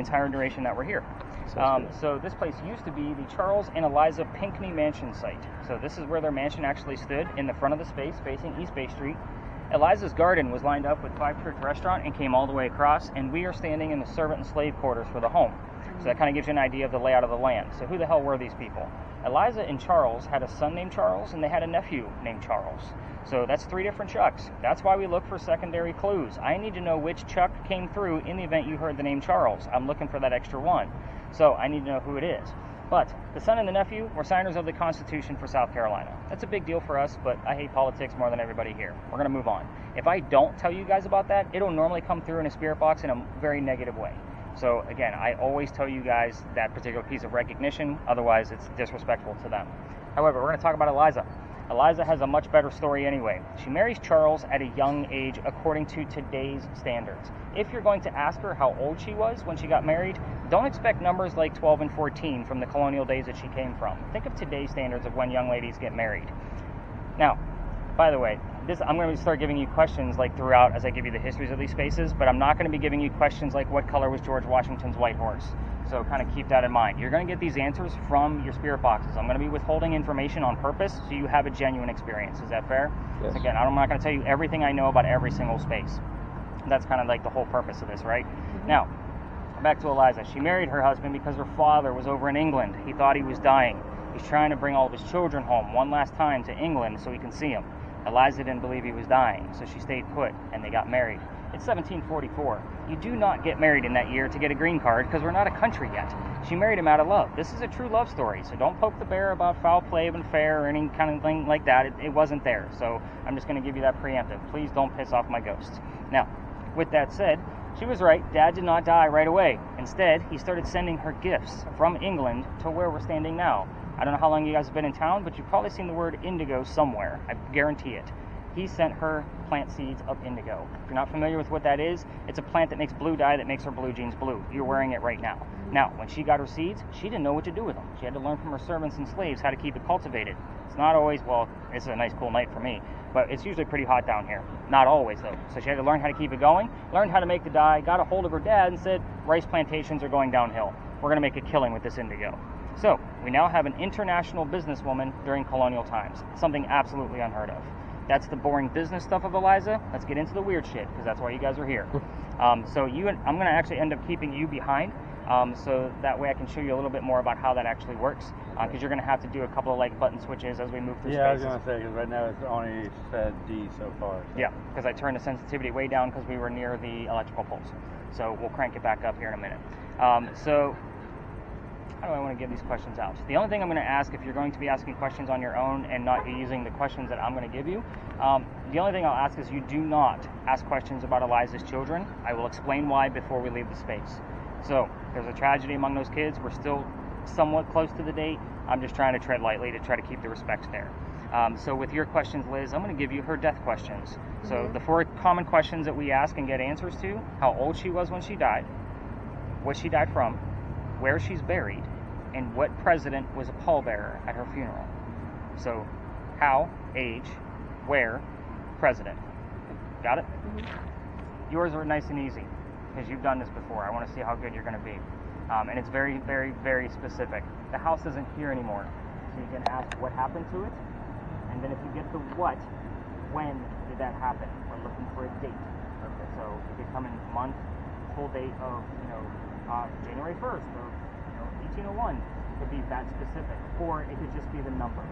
entire duration that we're here. So this place used to be the Charles and Eliza Pinckney Mansion site. So this is where their mansion actually stood, in the front of the space facing East Bay Street. Eliza's garden was lined up with Five Church Restaurant and came all the way across, and we are standing in the servant and slave quarters for the home. So that kind of gives you an idea of the layout of the land. So who the hell were these people? Eliza and Charles had a son named Charles, and they had a nephew named Charles. So that's 3 different Chucks. That's why we look for secondary clues. I need to know which Chuck came through in the event you heard the name Charles. I'm looking for that extra one. So I need to know who it is. But the son and the nephew were signers of the Constitution for South Carolina. That's a big deal for us, but I hate politics more than everybody here. We're going to move on. If I don't tell you guys about that, it'll normally come through in a spirit box in a very negative way. So again, I always tell you guys that particular piece of recognition, otherwise it's disrespectful to them. However, we're going to talk about Eliza. Eliza has a much better story anyway. She marries Charles at a young age according to today's standards. If you're going to ask her how old she was when she got married, don't expect numbers like 12 and 14 from the colonial days that she came from. Think of today's standards of when young ladies get married. Now, by the way, I'm going to start giving you questions like throughout as I give you the histories of these spaces, but I'm not going to be giving you questions like what color was George Washington's white horse. So kind of keep that in mind. You're going to get these answers from your spirit boxes. I'm going to be withholding information on purpose so you have a genuine experience. Is that fair? Yes. So again, I'm not going to tell you everything I know about every single space. That's kind of like the whole purpose of this, right? Mm-hmm. Now, back to Eliza. She married her husband because her father was over in England. He thought he was dying. He's trying to bring all of his children home one last time to England so he can see them. Eliza didn't believe he was dying, so she stayed put, and they got married. It's 1744. You do not get married in that year to get a green card because we're not a country yet. She married him out of love. This is a true love story, so don't poke the bear about foul play and fair or any kind of thing like that. It wasn't there, so I'm just going to give you that preemptive. Please don't piss off my ghost. Now, with that said, she was right. Dad did not die right away. Instead, he started sending her gifts from England to where we're standing now. I don't know how long you guys have been in town, but you've probably seen the word indigo somewhere. I guarantee it. He sent her plant seeds of indigo. If you're not familiar with what that is, it's a plant that makes blue dye that makes her blue jeans blue. You're wearing it right now. Now, when she got her seeds, she didn't know what to do with them. She had to learn from her servants and slaves how to keep it cultivated. It's not always, well, it's a nice cool night for me, but it's usually pretty hot down here. Not always, though. So she had to learn how to keep it going, learned how to make the dye, got a hold of her dad and said, rice plantations are going downhill. We're going to make a killing with this indigo. So, we now have an international businesswoman during colonial times. Something absolutely unheard of. That's the boring business stuff of Eliza. Let's get into the weird shit, because that's why you guys are here. I'm going to actually end up keeping you behind, so that way I can show you a little bit more about how that actually works, because you're going to have to do a couple of like button switches as we move through spaces. I was going to say, because right now it's only said D so far. So. Yeah, because I turned the sensitivity way down because we were near the electrical poles. So we'll crank it back up here in a minute. How do I want to give these questions out? The only thing I'm going to ask, if you're going to be asking questions on your own and not be using the questions that I'm going to give you, the only thing I'll ask is you do not ask questions about Eliza's children. I will explain why before we leave the space. So, there's a tragedy among those kids. We're still somewhat close to the date. I'm just trying to tread lightly to try to keep the respect there. So with your questions, Liz, I'm going to give you her death questions. Mm-hmm. So the 4 common questions that we ask and get answers to: how old she was when she died, what she died from, where she's buried, and what president was a pallbearer at her funeral. So, how, age, where, president. Got it? Mm-hmm. Yours are nice and easy, because you've done this before. I want to see how good you're going to be. And it's very, very, very specific. The house isn't here anymore, so you can ask what happened to it, and then if you get the what, when did that happen? We're looking for a date. Okay, so it could come in month, full date of, January 1st, or 1801. It could be that specific, or it could just be the numbers.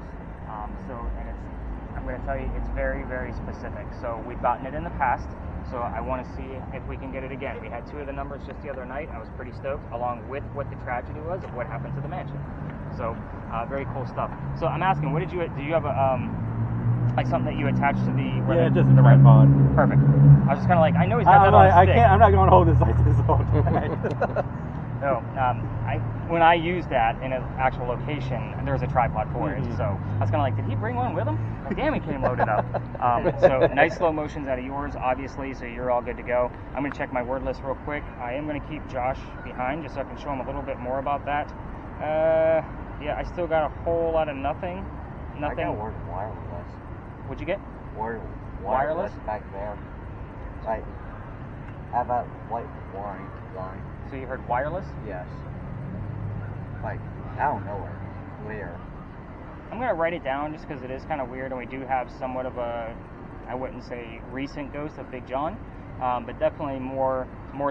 I'm going to tell you, it's very, very specific. So we've gotten it in the past, so I want to see if we can get it again. We had 2 of the numbers just the other night. I was pretty stoked, along with what the tragedy was of what happened to the mansion. So very cool stuff. So I'm asking, do you have a like something that you attach to the? Just the tripod. Perfect. I was just kind of like, I know he's got that on a stick. I'm not going to hold this like this all time. No, when I used that in an actual location, there was a tripod for it. So I was kind of like, did he bring one with him? Like, damn, he came loaded up. So nice slow motions out of yours, obviously, so you're all good to go. I'm going to check my word list real quick. I am going to keep Josh behind just so I can show him a little bit more about that. I still got a whole lot of nothing. I got word wireless. What'd you get? Word wireless back there. Like, how about white line? So you heard wireless? Yes. Like, out of nowhere. Where? I'm going to write it down just because it is kind of weird, and we do have somewhat of a, I wouldn't say recent ghost of Big John, but definitely more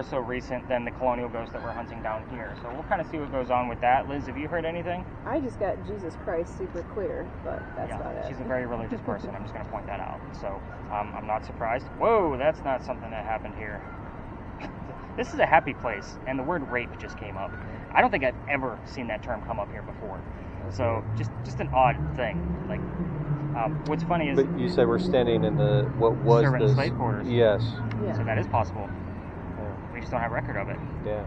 so recent than the colonial ghost that we're hunting down here. So we'll kind of see what goes on with that. Liz, have you heard anything? I just got Jesus Christ super clear, but that's about it. She's a very religious person. I'm just going to point that out. So I'm not surprised. Whoa, that's not something that happened here. This is a happy place, and the word rape just came up. I don't think I've ever seen that term come up here before. So just an odd thing. Like, what's funny is... But you said we're standing in the, what was servant the... slave quarters. Yes. Yeah. So that is possible. Yeah. We just don't have record of it. Yeah.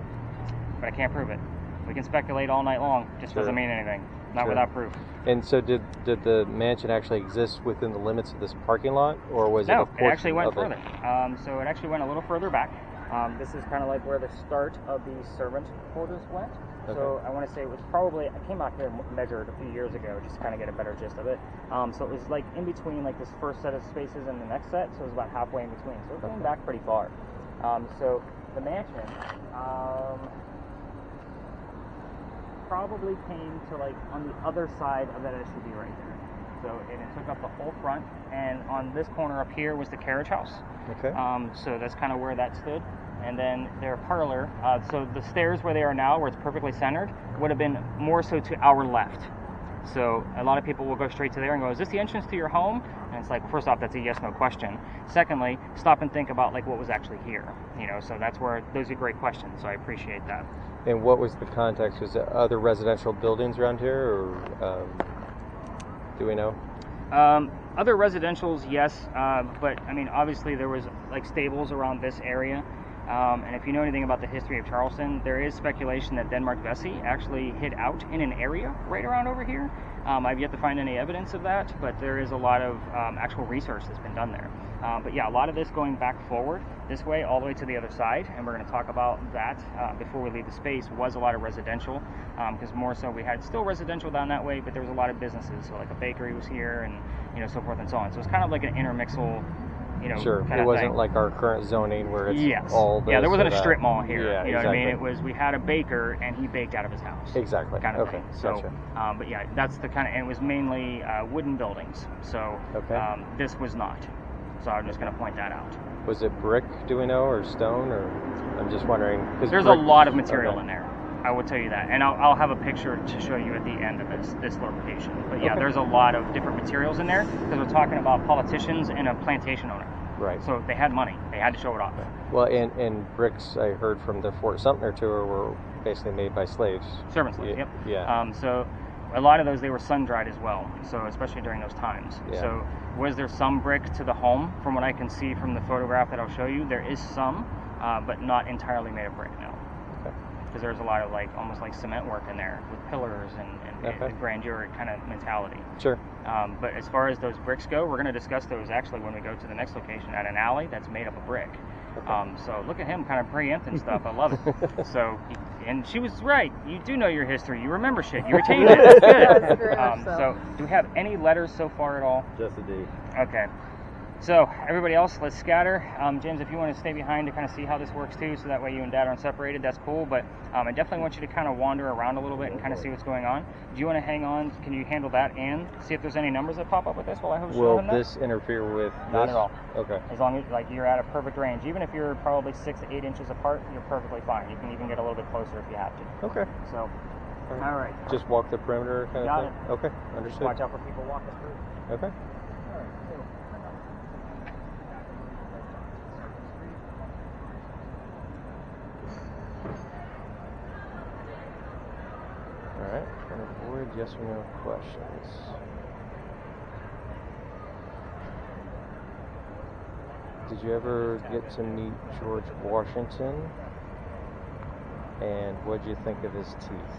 But I can't prove it. We can speculate all night long. Just doesn't mean anything. Not without proof. And so did the mansion actually exist within the limits of this parking lot, or was it a portion of it? No, it actually went further. So it actually went a little further back. This is kind of like where the start of the servant quarters went. Okay. So I want to say it was probably, I came out here and measured a few years ago just to kind of get a better gist of it. So it was like in between like this first set of spaces and the next set, so it was about halfway in between. So it's going back pretty far. So the mansion probably came to like on the other side of that SUV right there. So and it took up the whole front, and on this corner up here was the carriage house. Okay. So that's kind of where that stood. And then their parlor, so the stairs where they are now, where it's perfectly centered, would have been more so to our left. So a lot of people will go straight to there and go, is this the entrance to your home? And it's like, first off, that's a yes/no question. Secondly, stop and think about like what was actually here. You know, so that's where, those are great questions, so I appreciate that. And what was the context? Was there other residential buildings around here, or do we know? Other residentials, yes, but I mean, obviously there was like stables around this area. And if you know anything about the history of Charleston, there is speculation that Denmark Vesey actually hid out in an area right around over here. I've yet to find any evidence of that, but there is a lot of actual research that's been done there. But yeah, a lot of this going back forward this way, all the way to the other side, and we're going to talk about that before we leave the space, was a lot of residential, because more so we had still residential down that way, but there was a lot of businesses, so like a bakery was here, and you know, so forth and so on. So it's kind of like an intermixal, you know, sure, kind it of wasn't thing. Like our current zoning where it's all this. Yeah, there wasn't or a strip mall here. Yeah, you know exactly. what I mean? It was, we had a baker and he baked out of his house. Exactly. Kind of okay. thing. So, gotcha. but yeah, that's the kind of, and it was mainly wooden buildings. So this was not. So I'm just going to point that out. Was it brick, do we know, or stone, or I'm just wondering. There's a lot of material in there. I will tell you that, and I'll have a picture to show you at the end of this location. But yeah, there's a lot of different materials in there because we're talking about politicians and a plantation owner. Right. So they had money. They had to show it off. Well, and bricks, I heard from the Fort Sumter tour, were basically made by slaves. Servant slaves, yep. Yeah. So a lot of those, they were sun-dried as well, so especially during those times. Yeah. So was there some brick to the home? From what I can see from the photograph that I'll show you, there is some, but not entirely made of brick, no. Because there's a lot of like almost like cement work in there with pillars and grandeur kind of mentality. Sure. But as far as those bricks go, we're going to discuss those actually when we go to the next location at an alley that's made up of brick. So look at him kind of preempting stuff. I love it. So, and she was right. You do know your history. You remember shit. You retained it. It's good. So do we have any letters so far at all? Just a D. Okay. So everybody else, let's scatter. James, if you want to stay behind to kind of see how this works too, so that way you and Dad aren't separated, that's cool. But I definitely want you to kind of wander around a little bit and kind of see what's going on. Do you want to hang on? Can you handle that and see if there's any numbers that pop up with this while I show them that? Will this interfere with Not this? at all. Okay. As long as like you're at a perfect range. Even if you're probably 6 to 8 inches apart, you're perfectly fine. You can even get a little bit closer if you have to. Okay. So, all right. Just walk the perimeter kind Got of thing? it. Okay, understood. Watch out for people walking through. Okay. Alright, trying to avoid yes or no questions. Did you ever get to meet George Washington? And what did you think of his teeth?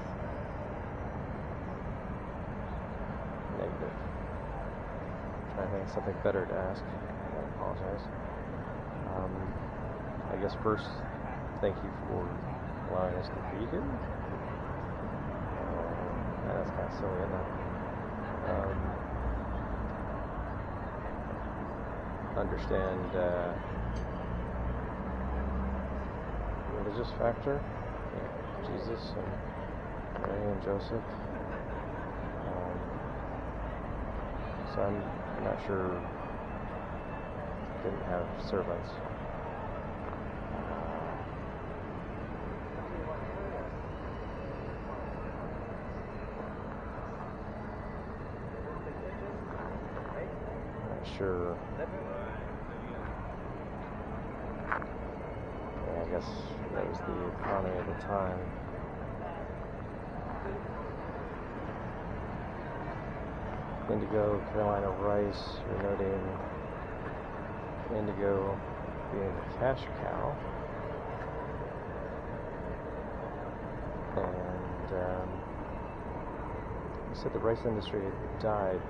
Negative. Trying to think of something better to ask. I apologize. I guess first, thank you for allowing us to be here. That's kind of silly, isn't it? Understand religious factor. Jesus and Mary and Joseph. So I'm not sure. Didn't have servants. Not sure. Yeah, I guess that was the economy at the time. Indigo, Carolina rice, you're noting indigo being the cash cow. And you said the rice industry had died.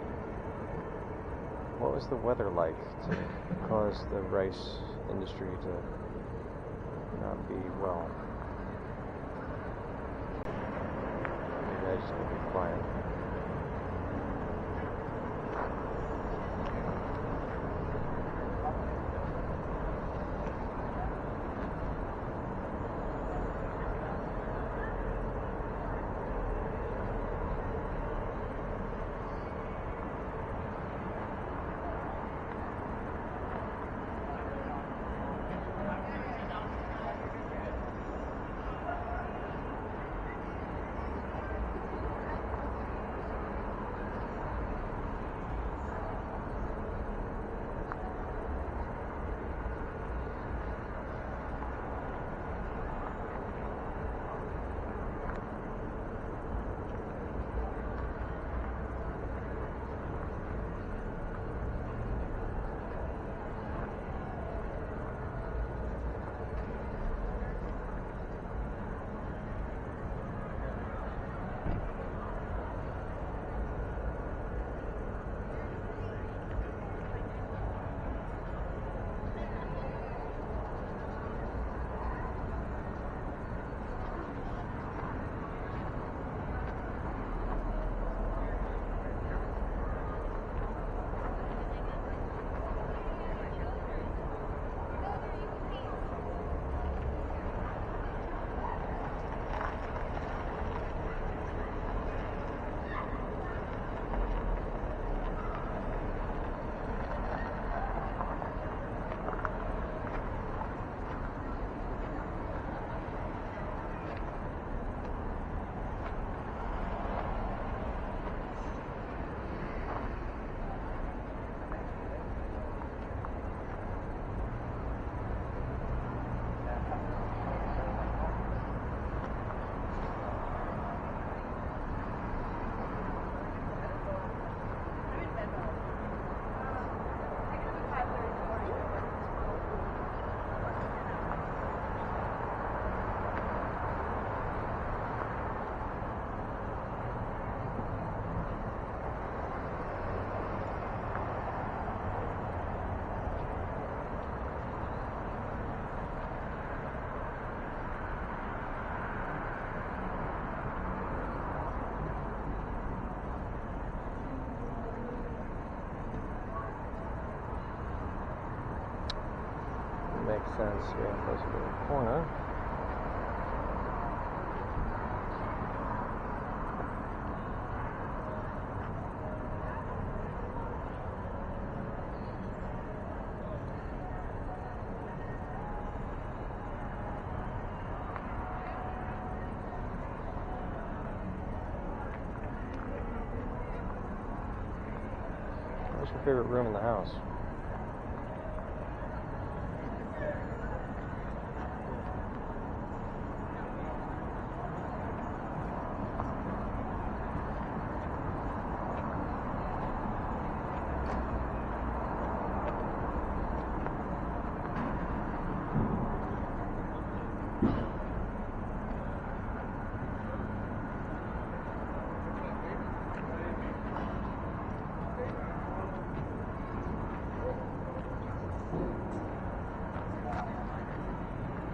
What was the weather like to cause the rice industry to not be well? Maybe I just need to be quiet. Makes sense. Yeah, closer to the corner. What's your favorite room in the house?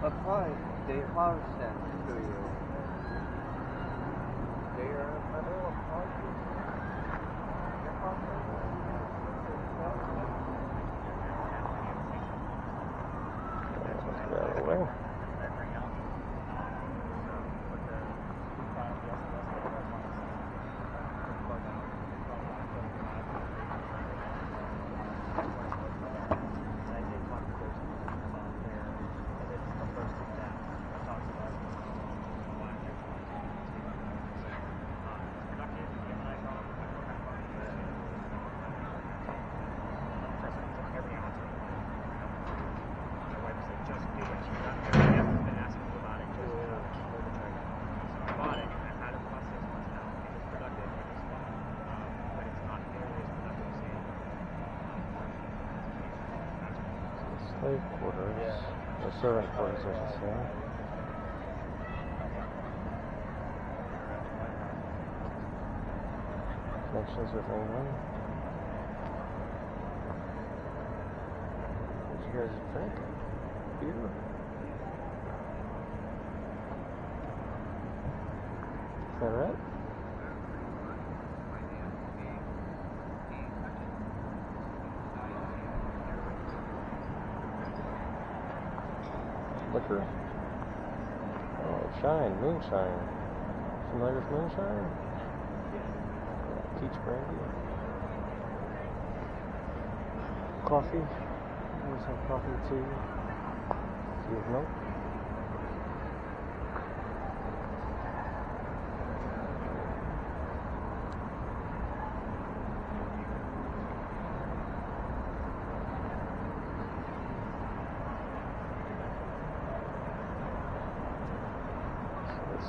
Apply the house sent to you. They are a federal apology. Right away. slave quarters. Yeah. Or servant quarters, I should say. Connections with England. What you guys drink? Beer? Is that right? Liquor. Oh, shine, moonshine. Familiar with moonshine? Peach brandy. Coffee. Always have coffee too. Tea with milk.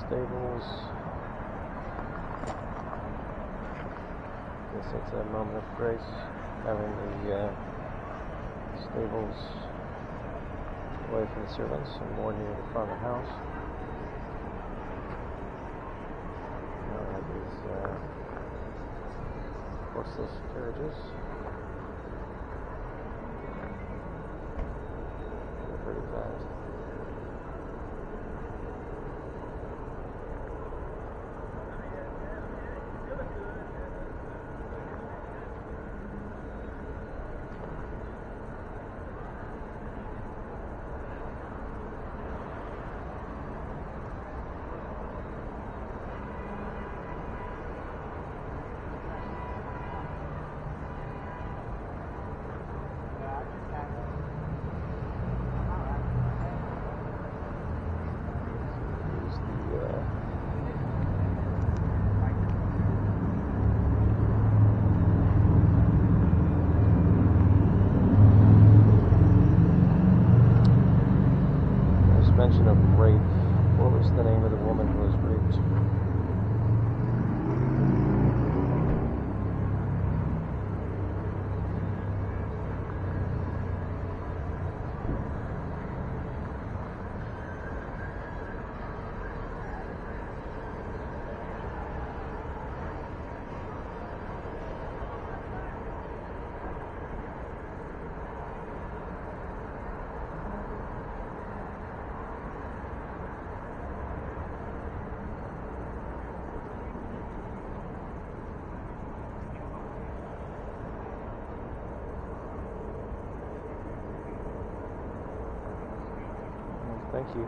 Stables. Guess it's a moment of grace having the stables away from the servants and more near the front of the house. Now that is horseless carriages. They're pretty fast. Mention of rape. What was the name of the woman who was raped? Thank you.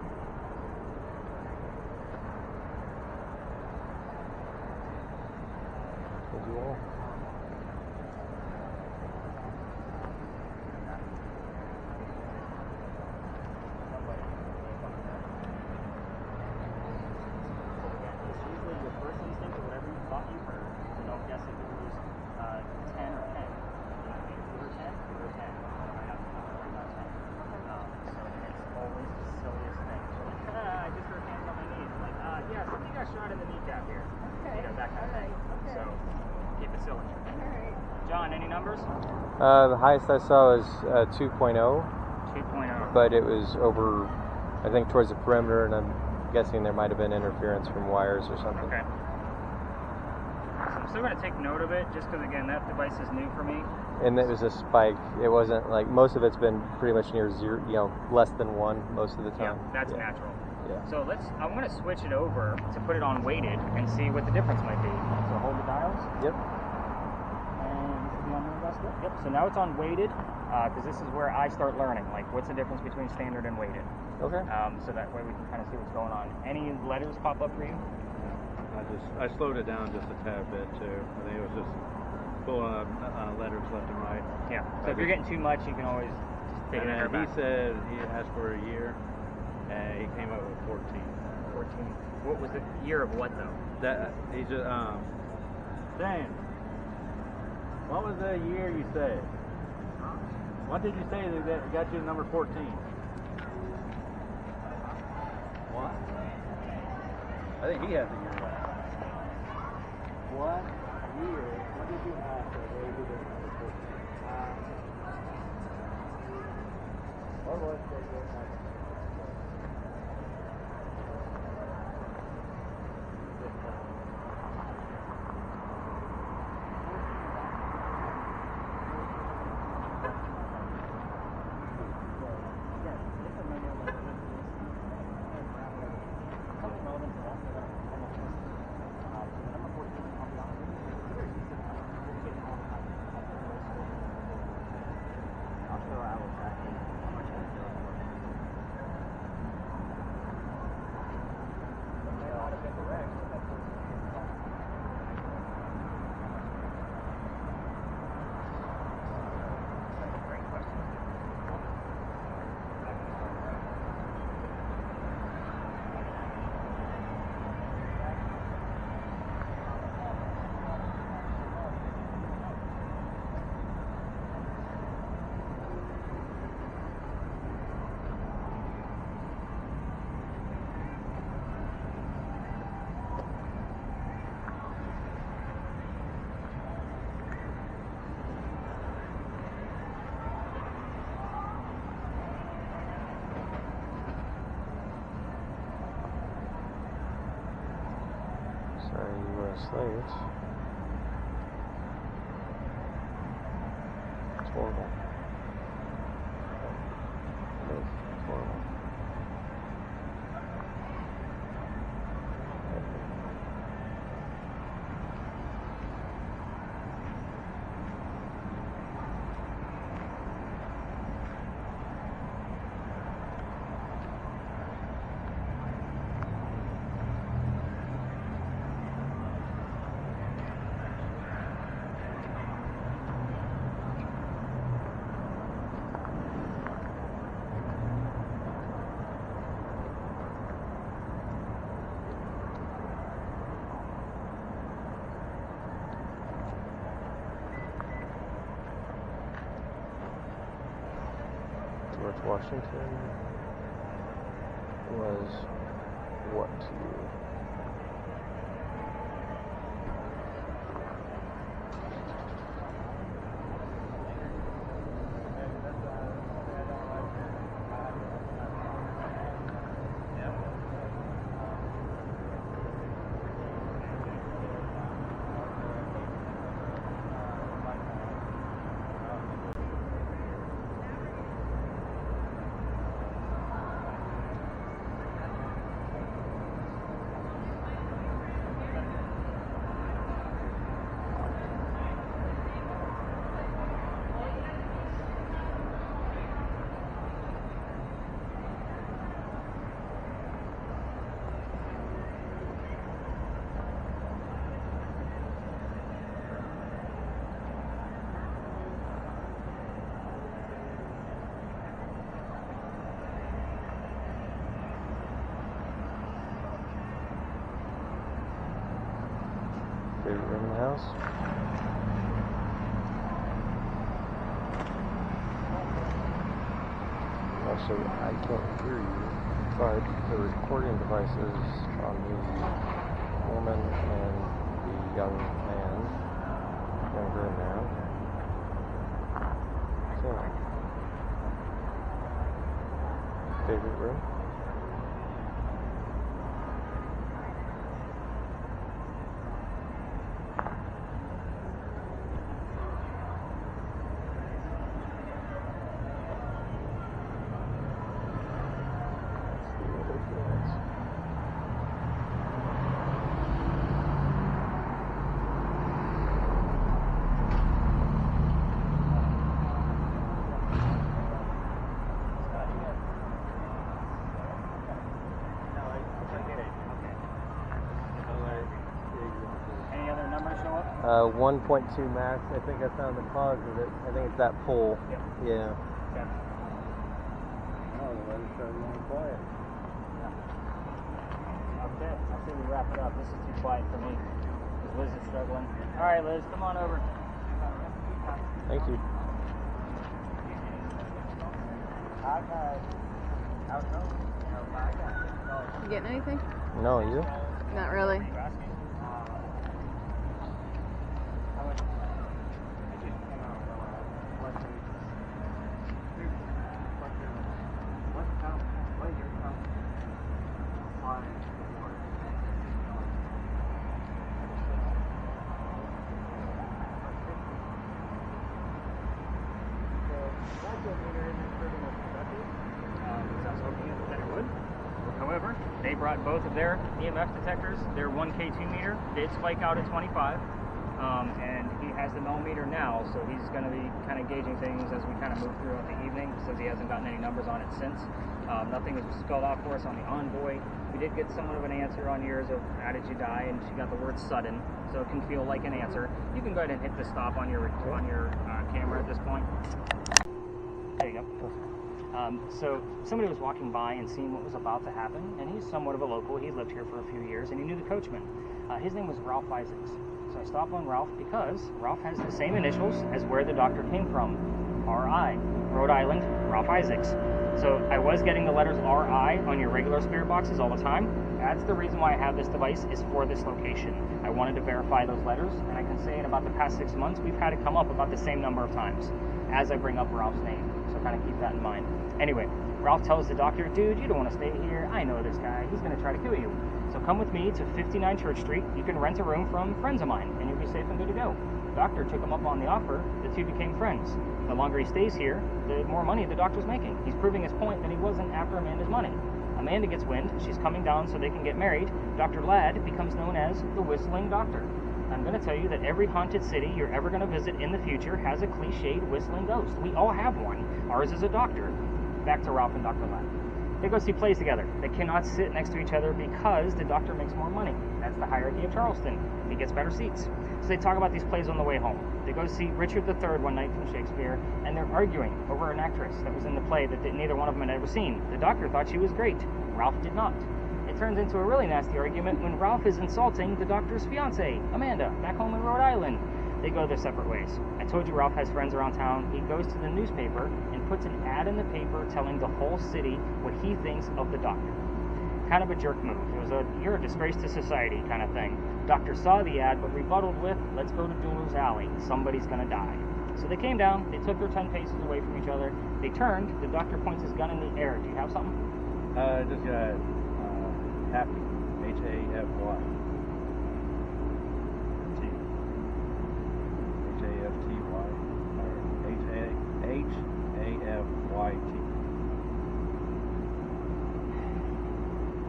Thank you all. Usually your first instinct or whatever you thought you heard, so don't guess if it was 10 or 10. You heard 10? You heard 10. Right up, right about 10. So it's always the silliest thing. So like, I just heard hands on my knees. I'm like, yeah, somebody got shot in the kneecap here. Okay. You know, that kind of thing. Okay. So keep it silly. Alright. John, any numbers? The highest I saw was 2.0, 2.0. but it was over, I think, towards the perimeter, and I'm guessing there might have been interference from wires or something. Okay. So I'm still going to take note of it, just because, again, that device is new for me. And it was a spike. It wasn't like, most of it's been pretty much near zero, less than 1 most of the time. Yeah, that's natural. Yeah. So I'm going to switch it over to put it on weighted and see what the difference might be. So hold the dials. Yep. And this is the on bus still? Yep. So now it's on weighted, because this is where I start learning. Like, what's the difference between standard and weighted? Okay. So that way we can kind of see what's going on. Any letters pop up for you? I slowed it down just a tad bit too. I think it was just pulling up letters left and right. Yeah. So if you're getting too much, you can always just take it in. He said he asked for a year, and he came up with 14. 14. What was the year of what though? That he just Dan, what was the year you said? What did you say that got you to number 14? What? I think he has the year right. What year? What did you ask that gave you this number 14? Late. It's horrible. It's horrible. George Washington was what to you? Favorite room in the house? Also, I can't hear you, but the recording devices on the woman and the young man, younger man, okay. Favorite room? Any other numbers show up? 1.2 max. I think I found the cause of it. I think it's that pole. Yep. Yeah. Okay. Oh, the weather's starting to get quiet. Okay, I say we wrap it up. This is too quiet for me. Because Liz is struggling. All right, Liz, come on over. Thank you. You getting anything? No, you? Not really. meter isn't proving as productive? Because I was hoping that it would. However, they brought both of their EMF detectors. Their 1K2 meter did spike out at 25, and he has the millimeter now, so he's going to be kind of gauging things as we kind of move throughout the evening, since he hasn't gotten any numbers on it since. Nothing was spelled out for us on the envoy. We did get somewhat of an answer on yours of how did you die, and she got the word sudden, so it can feel like an answer. You can go ahead and hit the stop on your camera at this point. There you go. So somebody was walking by and seeing what was about to happen, and he's somewhat of a local. He lived here for a few years, and he knew the coachman. His name was Ralph Isaacs. So I stopped on Ralph because Ralph has the same initials as where the doctor came from, R.I., Rhode Island, Ralph Isaacs. So I was getting the letters R.I. on your regular spirit boxes all the time. That's the reason why I have this device, is for this location. I wanted to verify those letters, and I can say in about the past 6 months, we've had it come up about the same number of times as I bring up Ralph's name. So kind of keep that in mind. Anyway, Ralph tells the doctor, dude, you don't want to stay here. I know this guy. He's going to try to kill you. So come with me to 59 Church Street. You can rent a room from friends of mine, and you'll be safe and good to go. The doctor took him up on the offer. The two became friends. The longer he stays here, the more money the doctor's making. He's proving his point that he wasn't after Amanda's money. Amanda gets wind. She's coming down so they can get married. Dr. Ladd becomes known as the Whistling Doctor. I'm going to tell you that every haunted city you're ever going to visit in the future has a cliched whistling ghost. We all have one. Ours is a doctor. Back to Ralph and Dr. Ladd. They go see plays together. They cannot sit next to each other because the doctor makes more money. That's the hierarchy of Charleston. He gets better seats. So they talk about these plays on the way home. They go see Richard III one night from Shakespeare, and they're arguing over an actress that was in the play that neither one of them had ever seen. The doctor thought she was great. Ralph did not. It turns into a really nasty argument when Ralph is insulting the doctor's fiancée, Amanda, back home in Rhode Island. They go their separate ways. I told you Ralph has friends around town. He goes to the newspaper and puts an ad in the paper telling the whole city what he thinks of the doctor. Kind of a jerk move. It was a you're a disgrace to society kind of thing. Doctor saw the ad but rebutted with, let's go to Dueler's Alley. Somebody's gonna die. So they came down, they took their 10 paces away from each other, they turned, the doctor points his gun in the air. Do you have something? Just got happy. H-A-F-Y. H-A-F-T-Y. Or H-A-F-Y-T.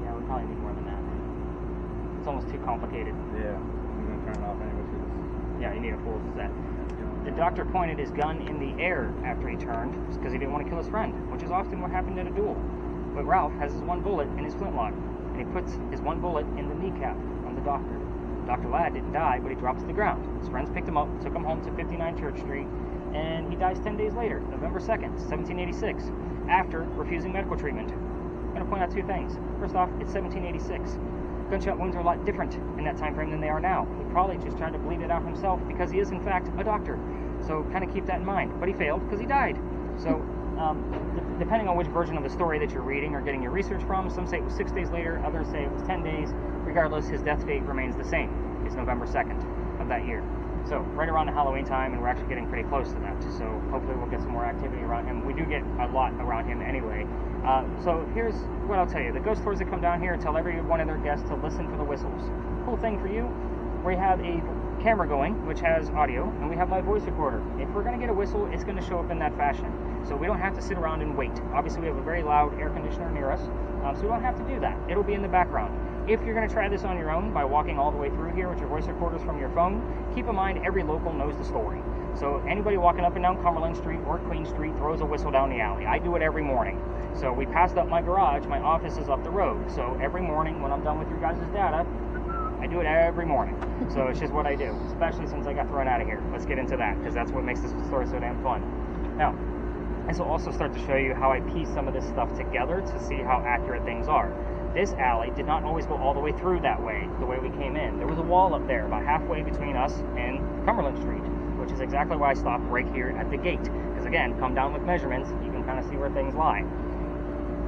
Yeah, we probably need more than that. It's almost too complicated. Yeah, I'm going to turn it off anyway. Yeah, you need a full set. The doctor pointed his gun in the air after he turned because he didn't want to kill his friend, which is often what happened in a duel. But Ralph has his one bullet in his flintlock, and he puts his one bullet in the kneecap of the doctor. Dr. Ladd didn't die, but he drops to the ground. His friends picked him up, took him home to 59 Church Street, and he dies 10 days later, November 2nd, 1786, after refusing medical treatment. I'm going to point out two things. First off, it's 1786. Gunshot wounds are a lot different in that time frame than they are now. He probably just tried to bleed it out himself because he is, in fact, a doctor. So kind of keep that in mind. But he failed because he died. So depending on which version of the story that you're reading or getting your research from, some say it was 6 days later, others say it was 10 days. Regardless, his death date remains the same. It's November 2nd of that year. So right around the Halloween time, and we're actually getting pretty close to that. So hopefully we'll get some more activity around him. We do get a lot around him anyway. So here's what I'll tell you. The ghost tours that come down here tell every one of their guests to listen for the whistles. Cool thing for you, we have a camera going, which has audio, and we have my voice recorder. If we're going to get a whistle, it's going to show up in that fashion. So we don't have to sit around and wait. Obviously, we have a very loud air conditioner near us, so we don't have to do that. It'll be in the background. If you're going to try this on your own by walking all the way through here with your voice recorders from your phone, keep in mind every local knows the story. So anybody walking up and down Cumberland Street or Queen Street throws a whistle down the alley. I do it every morning. So we passed up my garage. My office is up the road. So every morning when I'm done with your guys' data, I do it every morning. So it's just what I do, especially since I got thrown out of here. Let's get into that because that's what makes this story so damn fun. Now, this will also start to show you how I piece some of this stuff together to see how accurate things are. This alley did not always go all the way through that way, the way we came in. There was a wall up there about halfway between us and Cumberland Street, which is exactly why I stopped right here at the gate. Because again, come down with measurements, you can kind of see where things lie.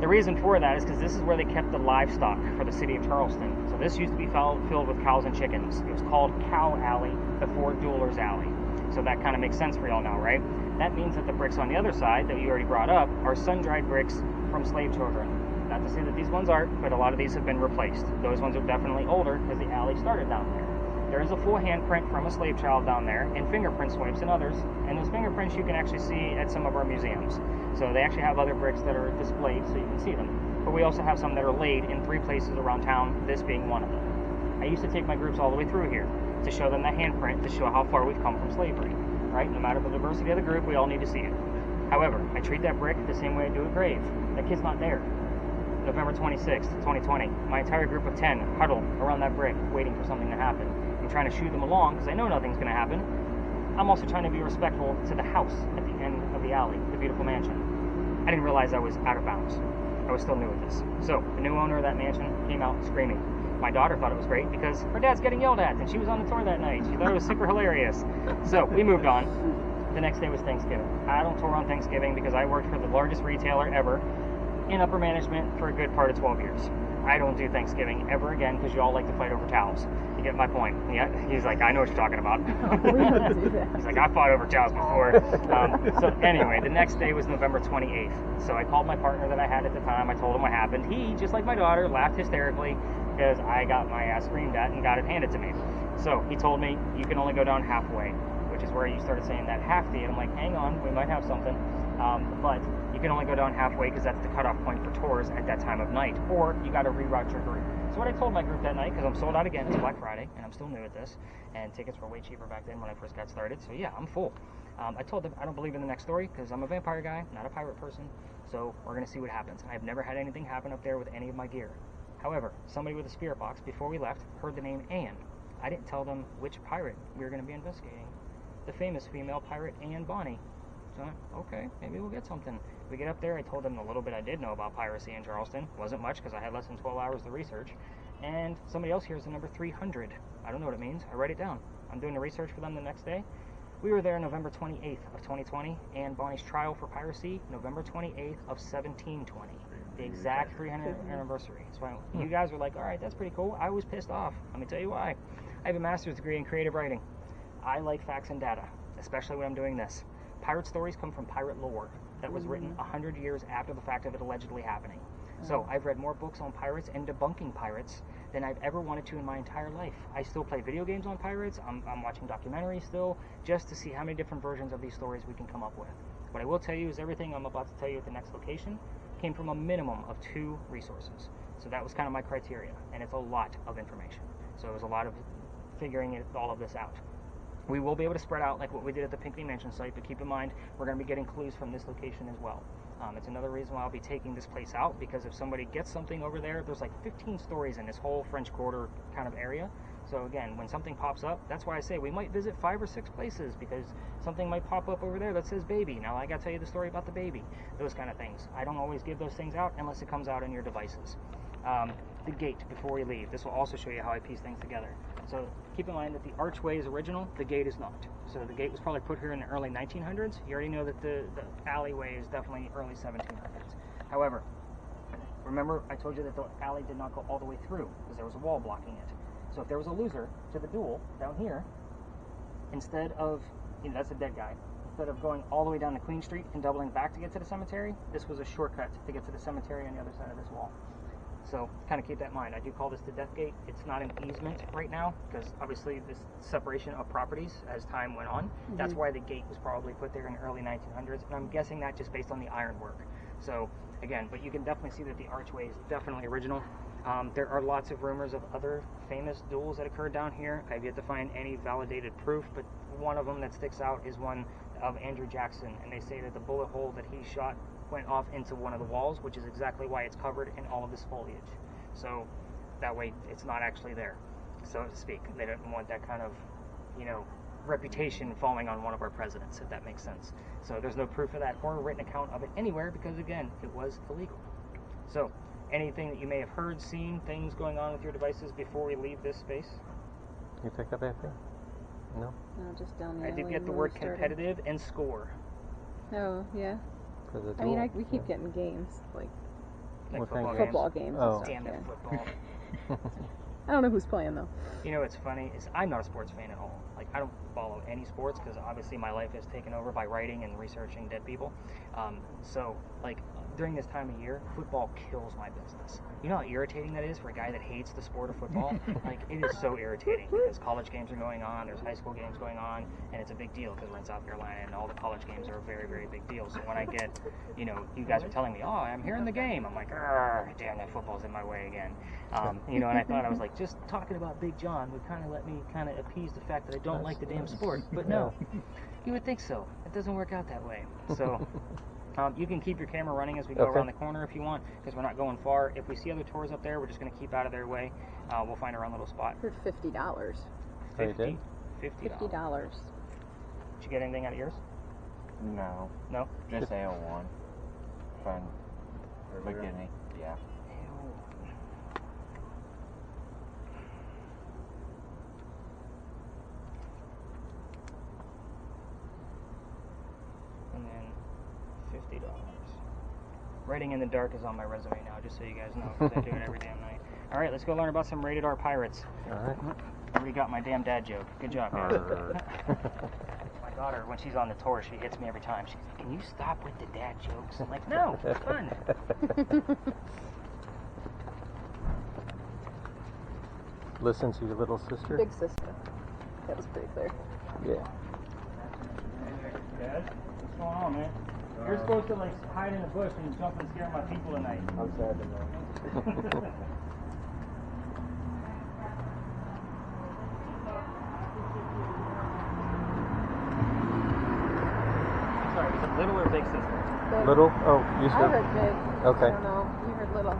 The reason for that is because this is where they kept the livestock for the city of Charleston. So this used to be filled with cows and chickens. It was called Cow Alley before Dueler's Alley. So that kind of makes sense for y'all now, right? That means that the bricks on the other side that you already brought up are sun-dried bricks from slave children. Not to say that these ones aren't, but a lot of these have been replaced. Those ones are definitely older because the alley started down there. there is a full handprint from a slave child down there, and fingerprint swipes and others. And those fingerprints you can actually see at some of our museums. So they actually have other bricks that are displayed so you can see them. But we also have some that are laid in 3 places around town, this being one of them. I used to take my groups all the way through here to show them that handprint, to show how far we've come from slavery, right? No matter the diversity of the group, we all need to see it. However, I treat that brick the same way I do a grave. That kid's not there. November 26th, 2020, my entire group of 10 huddled around that brick, waiting for something to happen. I'm trying to shoo them along because I know nothing's going to happen. I'm also trying to be respectful to the house at the end of the alley, the beautiful mansion. I didn't realize I was out of bounds. I was still new at this. So, the new owner of that mansion came out screaming. My daughter thought it was great because her dad's getting yelled at, and she was on the tour that night. She thought it was super hilarious. So, we moved on. The next day was Thanksgiving. I don't tour on Thanksgiving because I worked for the largest retailer ever in upper management for a good part of 12 years. I don't do Thanksgiving ever again because you all like to fight over towels. You get my point. Yeah, he's like, I know what you're talking about. We don't do that. He's like, I fought over towels before. So anyway, the next day was November 28th. So I called my partner that I had at the time. I told him what happened. He, just like my daughter, laughed hysterically because I got my ass screamed at and got it handed to me. So he told me, you can only go down halfway, which is where you started saying that halfway. And I'm like, hang on, we might have something. But you can only go down halfway because that's the cutoff point for tours at that time of night, or you got to reroute your group. So what I told my group that night, because I'm sold out again, it's Black Friday, and I'm still new at this, and tickets were way cheaper back then when I first got started, so yeah, I'm full. I told them I don't believe in the next story because I'm a vampire guy, not a pirate person, so we're going to see what happens. I've never had anything happen up there with any of my gear. However, somebody with a spirit box, before we left, heard the name Anne. I didn't tell them which pirate we were going to be investigating. The famous female pirate Anne Bonny. So, okay, maybe we'll get something. We get up there, I told them the little bit I did know about piracy in Charleston. Wasn't much because I had less than 12 hours to research. And somebody else hears the number 300. I don't know what it means. I write it down. I'm doing the research for them the next day. We were there November 28th of 2020, and Bonnie's trial for piracy, November 28th of 1720. The exact 300th anniversary. So you guys were like, all right, that's pretty cool. I was pissed off. Let me tell you why. I have a master's degree in creative writing. I like facts and data, especially when I'm doing this. Pirate stories come from pirate lore that was written 100 years after the fact of it allegedly happening. So I've read more books on pirates and debunking pirates than I've ever wanted to in my entire life. I still play video games on pirates. I'm watching documentaries still, just to see how many different versions of these stories we can come up with. What I will tell you is everything I'm about to tell you at the next location came from a minimum of 2 resources. So that was kind of my criteria, and it's a lot of information. So it was a lot of figuring all of this out. We will be able to spread out like what we did at the Pinckney Mansion site, but keep in mind, we're going to be getting clues from this location as well. It's another reason why I'll be taking this place out, because if somebody gets something over there, there's like 15 stories in this whole French Quarter kind of area. So again, when something pops up, that's why I say we might visit 5 or 6 places, because something might pop up over there that says baby. Now I got to tell you the story about the baby, those kind of things. I don't always give those things out unless it comes out in your devices. The gate, before we leave, this will also show you how I piece things together. So keep in mind that the archway is original, the gate is not. So the gate was probably put here in the early 1900s. You already know that the alleyway is definitely early 1700s. However, remember I told you that the alley did not go all the way through because there was a wall blocking it. So if there was a loser to the duel down here, instead of, that's a dead guy, instead of going all the way down to Queen Street and doubling back to get to the cemetery, this was a shortcut to get to the cemetery on the other side of this wall. So kind of keep that in mind. I do call this the death gate. It's not an easement right now because obviously this separation of properties as time went on. That's why the gate was probably put there in the early 1900s, and I'm guessing that just based on the ironwork. So again, but you can definitely see that the archway is definitely original. There are lots of rumors of other famous duels that occurred down here. I've yet to find any validated proof, but one of them that sticks out is one of Andrew Jackson, and they say that the bullet hole that he shot went off into one of the walls, which is exactly why it's covered in all of this foliage. So that way it's not actually there, so to speak. They don't want that kind of, reputation falling on one of our presidents, if that makes sense. So there's no proof of that or a written account of it anywhere because, again, it was illegal. So anything that you may have heard, seen, things going on with your devices before we leave this space? You pick up anything? No? No, just down the I alley did get the where word we started. competitive and score. Oh, yeah. For the I mean, duel? we keep getting games, like Like What kind of football games? games. games Oh. and Damn stuff, it, yeah. football. I don't know who's playing, though. You know what's funny is I'm not a sports fan at all. Like, I don't follow any sports because obviously my life is taken over by writing and researching dead people. So, like, during this time of year, football kills my business. You know how irritating that is for a guy that hates the sport of football? Like, it is so irritating because college games are going on, there's high school games going on, and it's a big deal because we're in South Carolina and all the college games are a very, very big deal. So when I get, you know, you guys are telling me, oh, I'm here in the game, I'm like, damn, that football's in my way again. You know, and I thought, I was like, just talking about Big John would kind of let me kind of appease the fact that I don't like the damn sport. But no, you would think so. It doesn't work out that way. So you can keep your camera running as we go around the corner if you want, because we're not going far. If we see other tours up there, we're just going to keep out of their way. We'll find our own little spot. For $50. $50. $50. Did you get anything out of yours? No. No? Just AO1. Fun. McKinney. Yeah. And then $50. Writing in the dark is on my resume now, just so you guys know, because I do it every damn night. All right, let's go learn about some rated R pirates. All right. I already got my damn dad joke. Good job, guys. My daughter, when she's on the tour, she hits me every time. She's like, "Can you stop with the dad jokes?" I'm like, "No, it's fun." Listen to your little sister. Big sister. That was pretty clear. Yeah. Dad, what's going on, man? You're supposed to like hide in the bush and jump and scare my people tonight. I'm sad to know. Sorry, is it little or big sister? Big. Little? Oh, you I said. heard big. Okay. I don't know. You heard little.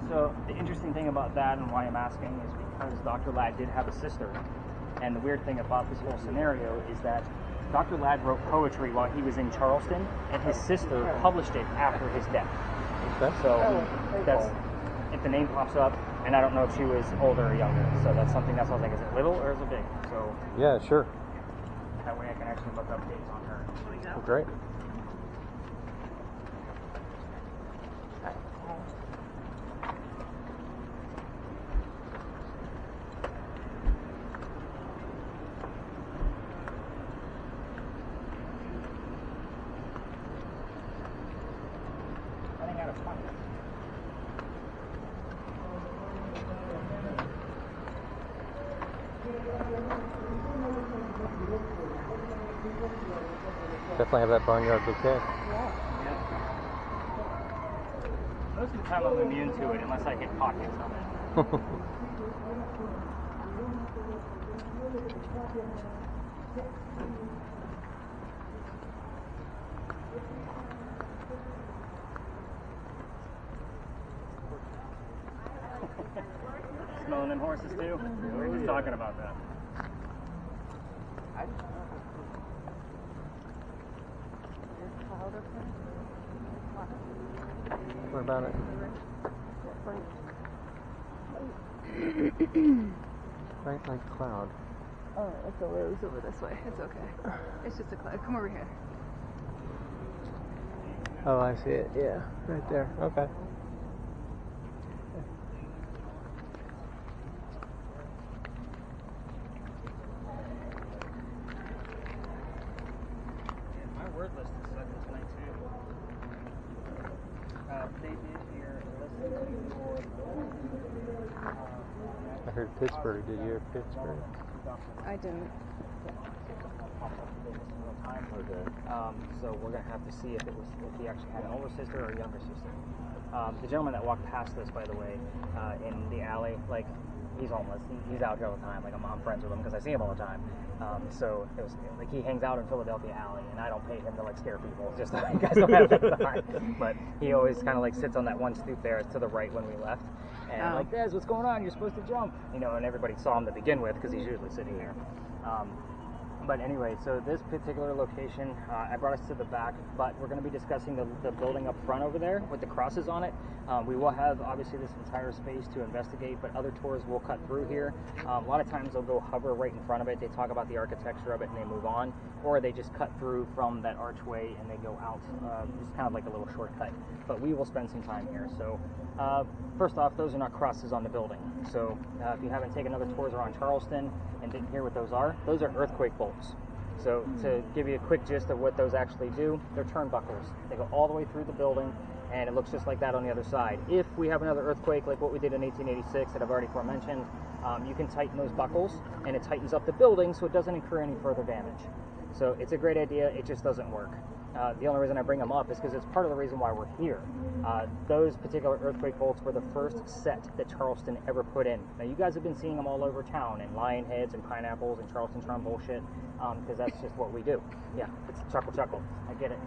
So the interesting thing about that and why I'm asking is because Dr. Ladd did have a sister. And the weird thing about this whole scenario is that Dr. Ladd wrote poetry while he was in Charleston, and his sister published it after his death. Okay. So very that's cool. if the name pops up, and I don't know if she was older or younger. So that's something that's I was like, is it little or is it big? So Yeah, sure. that way I can actually look up dates on her. Well, great. Running out of fun. Definitely have that barnyard bouquet. Most of the time I'm immune to it unless I get pockets of it. Smelling them horses too? We were just talking about that. What about it? Bright like cloud. Oh, it's a rose over this way. It's okay. It's just a cloud. Come over here. Oh, I see it. Yeah, right there. Okay. My word list is set this night too. They did here listen to your I heard Pittsburgh. Did you hear Pittsburgh? I didn't. Okay. So we're gonna have to see if he actually had an older sister or a younger sister. The gentleman that walked past us, by the way, in the alley, like he's homeless. He's out here all the time. Like I'm friends with him because I see him all the time. So it was like he hangs out in Philadelphia Alley, and I don't pay him to like scare people. Just so you guys don't have that time. But he always kind of like sits on that one stoop there to the right when we left, and like, Des, what's going on? You're supposed to jump, you know. And everybody saw him to begin with because he's usually sitting there. But anyway, so this particular location, I brought us to the back, but we're going to be discussing the building up front over there with the crosses on it. We will have, obviously, this entire space to investigate, but other tours will cut through here. A lot of times they'll go hover right in front of it. They talk about the architecture of it and they move on, or they just cut through from that archway and they go out, just kind of like a little shortcut. But we will spend some time here. So first off, those are not crosses on the building. So if you haven't taken other tours around Charleston and didn't hear what those are earthquake bolts. So to give you a quick gist of what those actually do, they're turnbuckles. They go all the way through the building, and it looks just like that on the other side. If we have another earthquake like what we did in 1886 that I've already aforementioned, you can tighten those buckles, and it tightens up the building so it doesn't incur any further damage. So it's a great idea, it just doesn't work. The only reason I bring them up is because it's part of the reason why we're here. Those particular earthquake bolts were the first set that Charleston ever put in. Now you guys have been seeing them all over town in lion heads and pineapples and Charleston charm bullshit, because that's just what we do. Yeah, it's chuckle, I get it.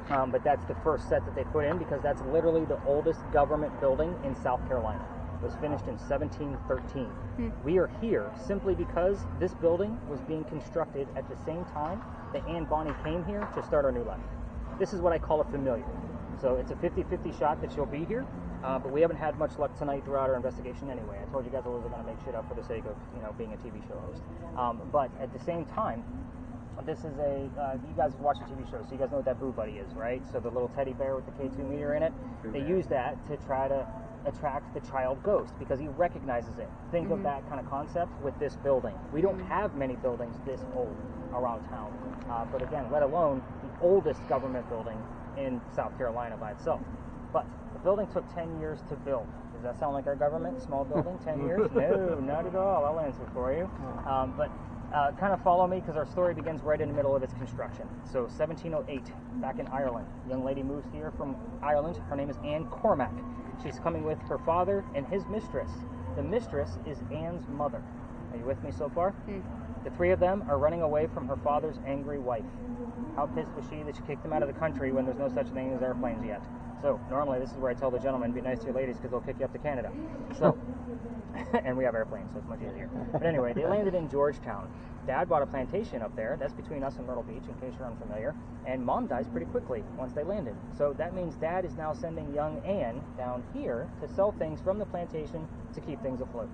But that's the first set that they put in because that's literally the oldest government building in South Carolina. It was finished in 1713. We are here simply because this building was being constructed at the same time that Anne Bonny came here to start our new life. This is what I call a familiar. So it's a 50-50 shot that she'll be here, but we haven't had much luck tonight throughout our investigation anyway. I told you guys I wasn't going to make shit up for the sake of, being a TV show host. But at the same time, this is you guys watch a TV show, so you guys know what that Boo Buddy is, right? So the little teddy bear with the K2 meter in it, they use that to try to attract the child ghost because he recognizes it. Think of that kind of concept with this building. We don't have many buildings this old around town, but again, let alone the oldest government building in South Carolina by itself. But the building took 10 years to build. Does that sound like our government? Small building, 10 years? No, not at all. I'll answer for you. But kind of follow me because our story begins right in the middle of its construction. So 1708, back in Ireland. A young lady moves here from Ireland. Her name is Anne Cormac. She's coming with her father and his mistress. The mistress is Anne's mother. Are you with me so far? The three of them are running away from her father's angry wife. How pissed was she that she kicked them out of the country when there's no such thing as airplanes yet? So normally this is where I tell the gentlemen, be nice to your ladies because they'll kick you up to Canada. So, and we have airplanes, so it's much easier. But anyway, they landed in Georgetown. Dad bought a plantation up there. That's between us and Myrtle Beach, in case you're unfamiliar. And Mom dies pretty quickly once they landed. So that means Dad is now sending young Anne down here to sell things from the plantation to keep things afloat.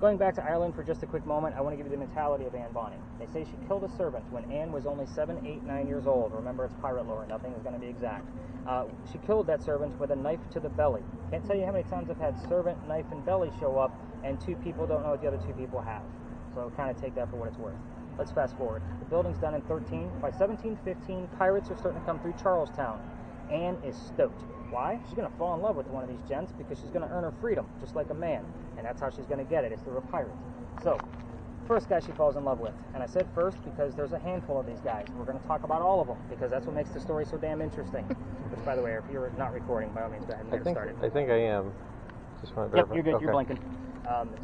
Going back to Ireland for just a quick moment, I want to give you the mentality of Anne Bonny. They say she killed a servant when Anne was only 7, 8, 9 years old. Remember, it's pirate lore. Nothing is going to be exact. She killed that servant with a knife to the belly. Can't tell you how many times I've had servant, knife, and belly show up, and two people don't know what the other two people have. So kind of take that for what it's worth. Let's fast forward. The building's done in 13. By 1715, pirates are starting to come through Charlestown. Anne is stoked. Why? She's going to fall in love with one of these gents because she's going to earn her freedom, just like a man. And that's how she's going to get it, is through a pirate. So, first guy she falls in love with. And I said first because there's a handful of these guys. We're going to talk about all of them because that's what makes the story so damn interesting. Which, by the way, if you're not recording, by all means, go ahead and get started. I think I am. Just want to Yep, verify. you're good. Okay. You're blinking.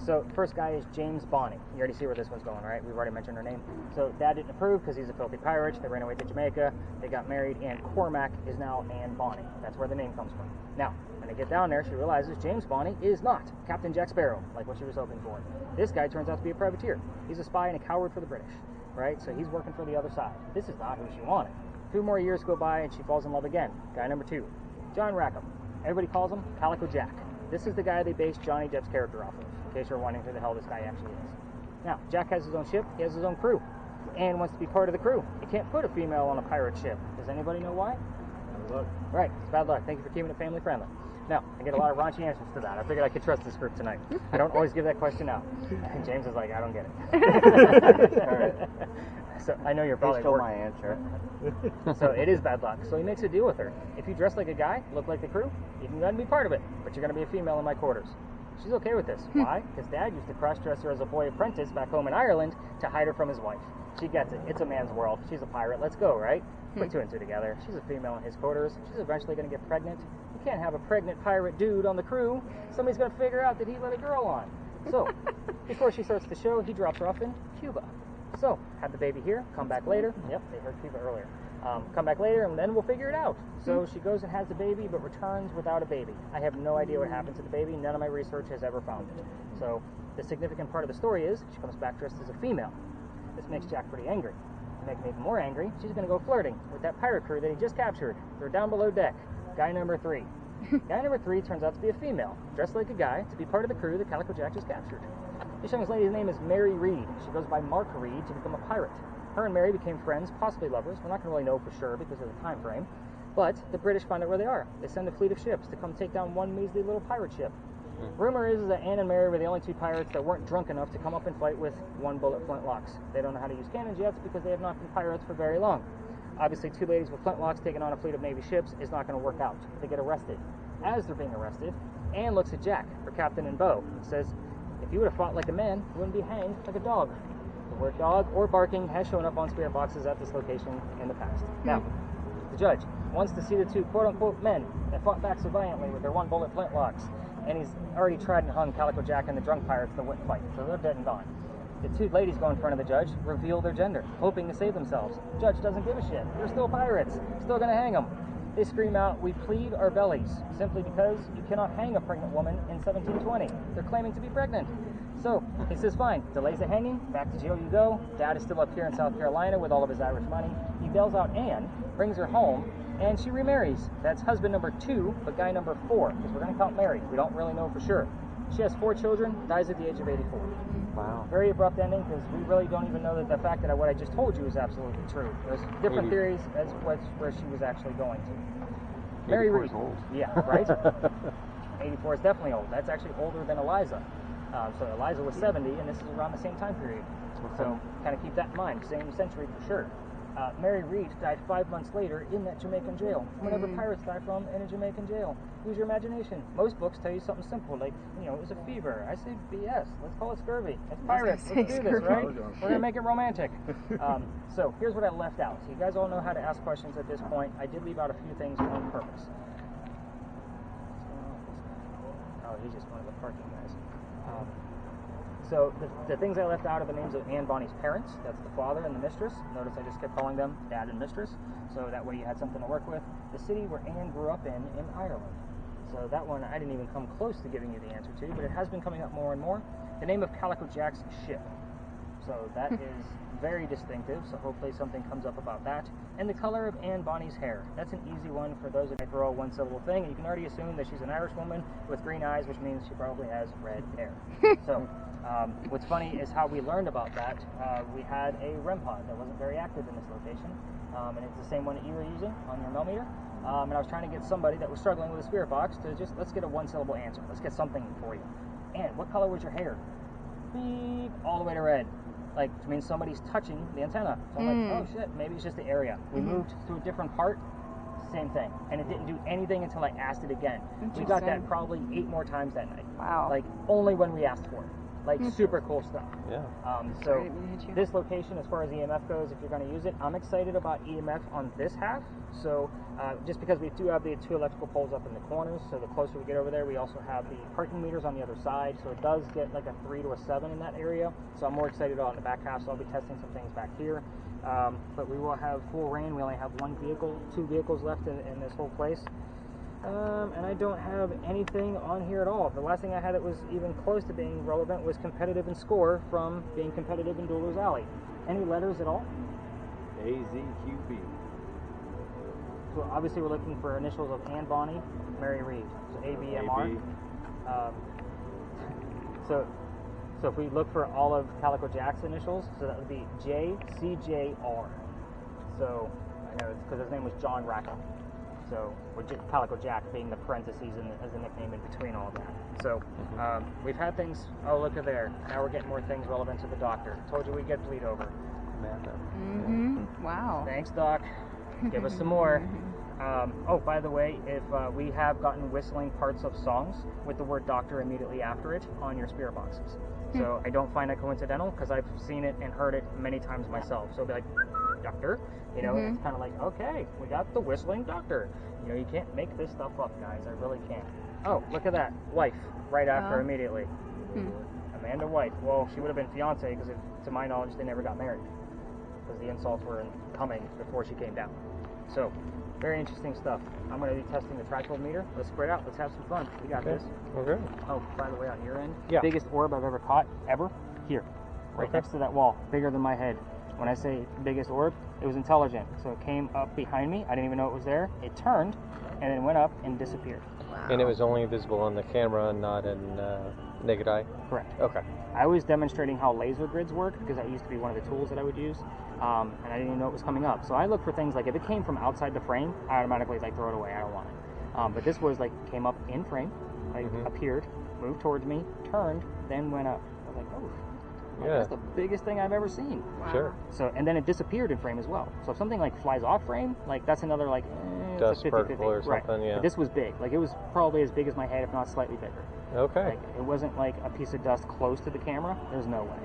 So first guy is James Bonny. You already see where this one's going, right? We've already mentioned her name. So Dad didn't approve because he's a filthy pirate. They ran away to Jamaica. They got married, and Cormac is now Anne Bonny. That's where the name comes from. Now, when they get down there, she realizes James Bonny is not Captain Jack Sparrow, like what she was hoping for. This guy turns out to be a privateer. He's a spy and a coward for the British, right? So he's working for the other side. This is not who she wanted. 2 more years go by, and she falls in love again. Guy number 2, John Rackham. Everybody calls him Calico Jack. This is the guy they based Johnny Depp's character off of, in case you're wondering who the hell this guy actually is. Now, Jack has his own ship, he has his own crew, and wants to be part of the crew. You can't put a female on a pirate ship. Does anybody know why? Bad luck. Right, it's bad luck. Thank you for keeping it family friendly. Now, I get a lot of raunchy answers to that. I figured I could trust this group tonight. I don't always give that question out. And James is like, I don't get it. All right. So I know you're probably Please show work- my answer. So it is bad luck. So he makes a deal with her. If you dress like a guy, look like the crew, you can go and be part of it, but you're going to be a female in my quarters. She's okay with this. Why? Because Dad used to cross-dress her as a boy apprentice back home in Ireland to hide her from his wife. She gets it. It's a man's world. She's a pirate. Let's go, right? Put 2 and 2 together. She's a female in his quarters. She's eventually going to get pregnant. You can't have a pregnant pirate dude on the crew. Somebody's going to figure out that he let a girl on. So, before she starts the show, he drops her off in Cuba. So, have the baby here, come back later. Yep, they heard Cuba earlier. Come back later, and then we'll figure it out. So she goes and has the baby, but returns without a baby. I have no idea what happened to the baby. None of my research has ever found it. So the significant part of the story is she comes back dressed as a female. This makes Jack pretty angry. To make him even more angry, she's going to go flirting with that pirate crew that he just captured. They're down below deck. Guy number 3. Guy number 3 turns out to be a female, dressed like a guy, to be part of the crew that Calico Jack just captured. This young lady's name is Mary Reed. She goes by Mark Reed to become a pirate. Her and Mary became friends, possibly lovers. We're not going to really know for sure because of the time frame. But the British find out where they are. They send a fleet of ships to come take down one measly little pirate ship. Rumor is that Anne and Mary were the only two pirates that weren't drunk enough to come up and fight with one-bullet flintlocks. They don't know how to use cannons yet because they have not been pirates for very long. Obviously, two ladies with flintlocks taking on a fleet of Navy ships is not going to work out. They get arrested. As they're being arrested, Anne looks at Jack, her captain and beau, and says, "If you would have fought like a man, you wouldn't be hanged like a dog." The word dog or barking has shown up on spirit boxes at this location in the past. Now, the judge wants to see the two quote-unquote men that fought back so valiantly with their one-bullet flintlocks, and he's already tried and hung Calico Jack and the drunk pirates that wouldn't fight, so they're dead and gone. The two ladies go in front of the judge, reveal their gender, hoping to save themselves. The judge doesn't give a shit. They're still pirates. Still gonna hang them. They scream out, "We plead our bellies," simply because you cannot hang a pregnant woman in 1720. They're claiming to be pregnant. So he says, fine, delays the hanging, back to jail you go. Dad is still up here in South Carolina with all of his Irish money. He bails out Anne, brings her home, and she remarries. That's husband number 2, but guy number 4, because we're going to count Mary. We don't really know for sure. She has 4 children, dies at the age of 84. Wow. Very abrupt ending, because we really don't even know that the fact that what I just told you is absolutely true. There's different theories as where she was actually going to. Mary Reed. Old. Yeah, right? 84 is definitely old. That's actually older than Eliza. So Eliza was 70, and this is around the same time period. So kind of keep that in mind. Same century for sure. Mary Reed died 5 months later in that Jamaican jail. Whenever pirates die from in a Jamaican jail, use your imagination. Most books tell you something simple, like, it was a fever. I say BS. Let's call it scurvy. It's pirates. Let's do this, right? We're gonna make it romantic. So here's what I left out. So you guys all know how to ask questions at this point. I did leave out a few things on purpose. Oh, he's just one of the parking guys. So the things I left out are the names of Anne Bonny's parents. That's the father and the mistress. Notice I just kept calling them dad and mistress, so that way you had something to work with. The city where Anne grew up in Ireland. So that one I didn't even come close to giving you the answer to, but it has been coming up more and more. The name of Calico Jack's ship. So that is very distinctive, so hopefully something comes up about that. And the color of Anne Bonny's hair. That's an easy one for those that throw a one-syllable thing, and you can already assume that she's an Irish woman with green eyes, which means she probably has red hair. So what's funny is how we learned about that. We had a REM pod that wasn't very active in this location, and it's the same one that you were using on your millimeter. And I was trying to get somebody that was struggling with a spirit box to just, let's get a one-syllable answer. Let's get something for you. Anne, what color was your hair? Beep, all the way to red. Like, which means somebody's touching the antenna. So I'm like, oh shit, maybe it's just the area. We moved to a different part, same thing. And it didn't do anything until I asked it again. We got that probably 8 more times that night. Wow. Like, only when we asked for it. Like, super cool stuff. Yeah. So this location, as far as EMF goes, if you're going to use it, I'm excited about EMF on this half. So just because we do have the 2 electrical poles up in the corners, so the closer we get over there, we also have the parking meters on the other side. So it does get like a 3 to a 7 in that area. So I'm more excited on the back half, so I'll be testing some things back here. But we will have full rain. We only have 2 vehicles left in this whole place. And I don't have anything on here at all. The last thing I had that was even close to being relevant was competitive in score from being competitive in Dueler's Alley. Any letters at all? AZQB. So obviously we're looking for initials of Anne Bonny, Mary Reed. So ABMR. So if we look for all of Calico Jack's initials, so that would be JCJR. So I know it's because his name was John Rackham. So we're just Calico Jack being the parentheses as a nickname in between all of that. So we've had things. Oh, look at there. Now we're getting more things relevant to the doctor. Told you we'd get bleed over. Wow. Thanks, Doc. Give us some more. Oh, by the way, if we have gotten whistling parts of songs with the word doctor immediately after it on your spirit boxes. So I don't find that coincidental because I've seen it and heard it many times myself. So it'll be like, doctor, and it's kind of like, okay, we got the whistling doctor. You can't make this stuff up, guys. I really can't. Oh, look at that. Wife, right after immediately. Amanda White. Well, she would have been fiance because to my knowledge, they never got married because the insults were coming before she came down. So, very interesting stuff. I'm going to be testing the tractable meter. Let's spread out. Let's have some fun. We got this. Okay. Oh, by the way, on your end, yeah. Biggest orb I've ever caught, ever, here, right next to that wall, bigger than my head. When I say biggest orb, it was intelligent. So it came up behind me. I didn't even know it was there. It turned, and then went up and disappeared. Wow. And it was only visible on the camera, not in naked eye? Correct. Okay. I was demonstrating how laser grids work because that used to be one of the tools that I would use, and I didn't even know it was coming up. So I look for things like if it came from outside the frame, I automatically throw it away. I don't want it. But this was came up in frame, like Mhm. appeared, moved towards me, turned, then went up. I was like, oh, like, Yeah. that's the biggest thing I've ever seen. Wow. Sure. So, and then it disappeared in frame as well. So if something like flies off frame, like that's another like it's Dust a 50-50. particle or Right. something, yeah. But this was big. Like it was probably as big as my head, if not slightly bigger. Okay. Like it wasn't like a piece of dust close to the camera. There's no way.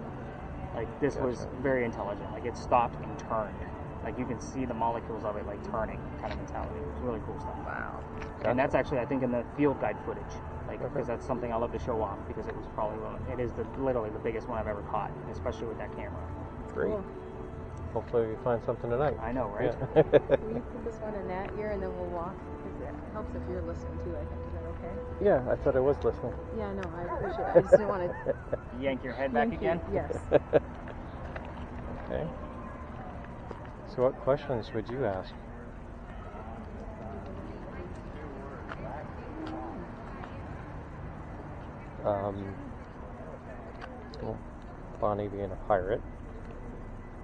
Like this was Gotcha. very intelligent. Like it stopped and turned. Like you can see the molecules of it like turning kind of mentality. It was really cool stuff. Wow. Gotcha. And that's actually I think in the field guide footage. Like Okay. because that's something I love to show off because it was probably it is literally the biggest one I've ever caught, especially with that camera. Great. Cool. Hopefully we find something tonight. I know, right? Yeah. Will you put this one in that ear and then we'll walk? Because it helps if you're listening too, I think. Is that okay? Yeah, I thought I was listening. Yeah, no, I appreciate it. I just didn't want to Yank your head back yank you. again. Yes. Okay. So what questions would you ask? Well, Bonnie being a pirate.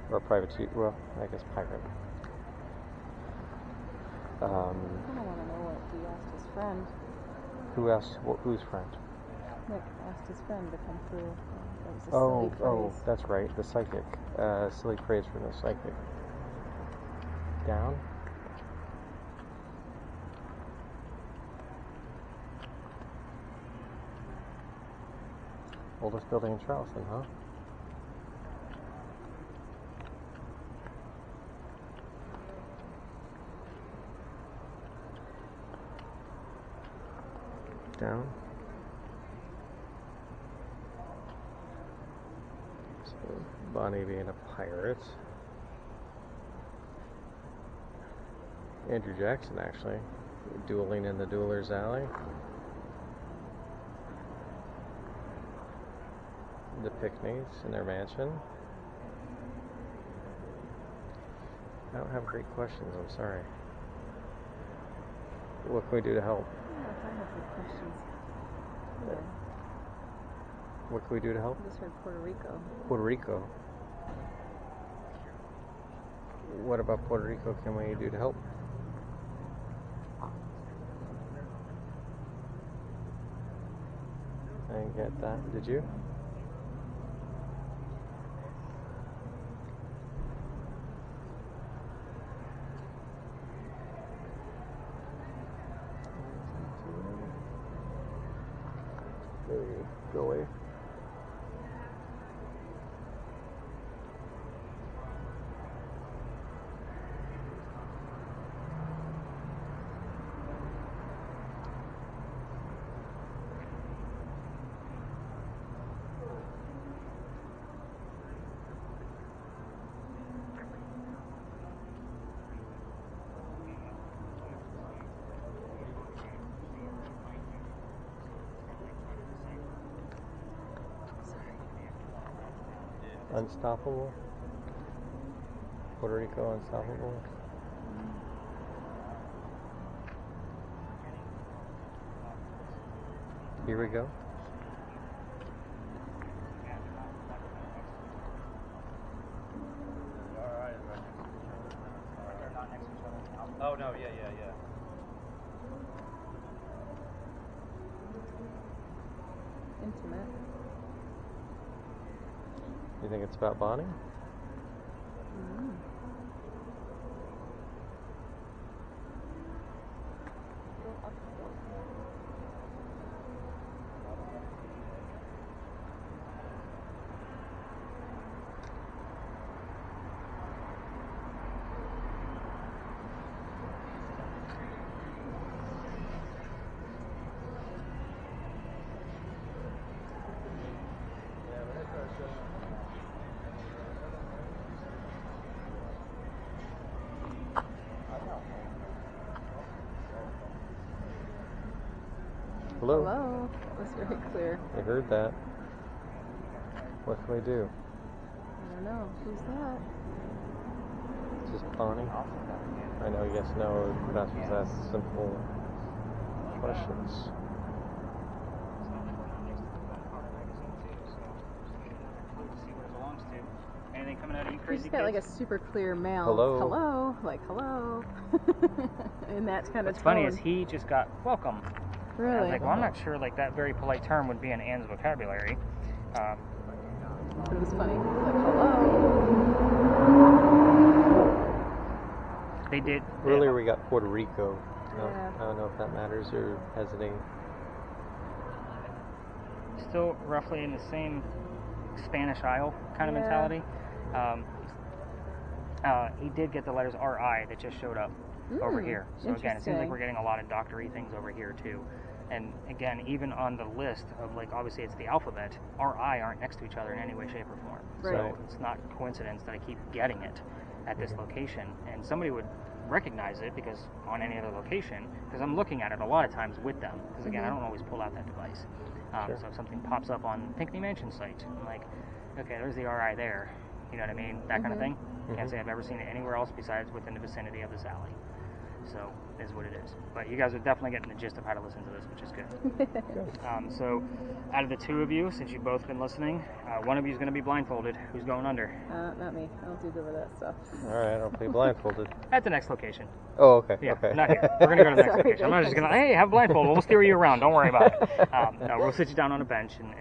Or a privateer. Well, I guess pirate. I kind of want to know what he asked his friend. Who asked? Whose friend? Nick asked his friend to come through. That was a Oh, silly oh, phrase. that's right. The psychic. Silly praise from the psychic. Down. Oldest building in Charleston, huh? Down. So Bonnie being a pirate. Andrew Jackson actually dueling in the Dueler's Alley. The Pickneys in their mansion. I don't have great questions, I'm sorry. What can we do to help? Yeah, if I have good questions. Yeah. What can we do to help? I just heard Puerto Rico. Puerto Rico. What about Puerto Rico can we do to help? I didn't get that. Did you? Maybe go away. Unstoppable. Puerto Rico unstoppable. Here we go. Oh no, yeah. Intimate. You think it's about Bonnie? Mm. Hello? Hello. That was very clear. I heard that. What can we do? I don't know. Who's that? It's just Bonnie. I know yes, no, that's just simple questions. Anything coming out of you You crazy just got like a kids? super clear male. Hello. Hello. Like hello. And that's kind of What's funny is he just got welcome. Really? I was like, well, I'm not sure like that very polite term would be in Anne's vocabulary. But it was funny. He was like, hello. They did. Earlier we got Puerto Rico. No, Yeah. I don't know if that matters or has any. Still roughly in the same Spanish Isle kind of Yeah. mentality. He did get the letters RI that just showed up over here. So again, it seems like Interesting. we're getting a lot of doctory things over here too. And again, even on the list of like, obviously it's the alphabet, RI aren't next to each other in any way, shape, or form. Right. So it's not coincidence that I keep getting it at this location. And somebody would recognize it because on any other location, because I'm looking at it a lot of times with them. Because again, I don't always pull out that device. Sure. So if something pops up on Pinckney Mansion site, I'm like, okay, there's the RI there. You know what I mean? That kind of thing. Can't say I've ever seen it anywhere else besides within the vicinity of this alley. So, is what it is. But you guys are definitely getting the gist of how to listen to this, which is good. So, out of the two of you, since you've both been listening, one of you is going to be blindfolded. Who's going under? Not me. I don't do good with that stuff. All right, I'll play blindfolded. At the next location. Oh, okay. Yeah, okay. not here. We're going to go to the next Sorry, location. I'm not just going to, hey, have blindfold. We'll steer you around. Don't worry about it. No, we'll sit you down on a bench and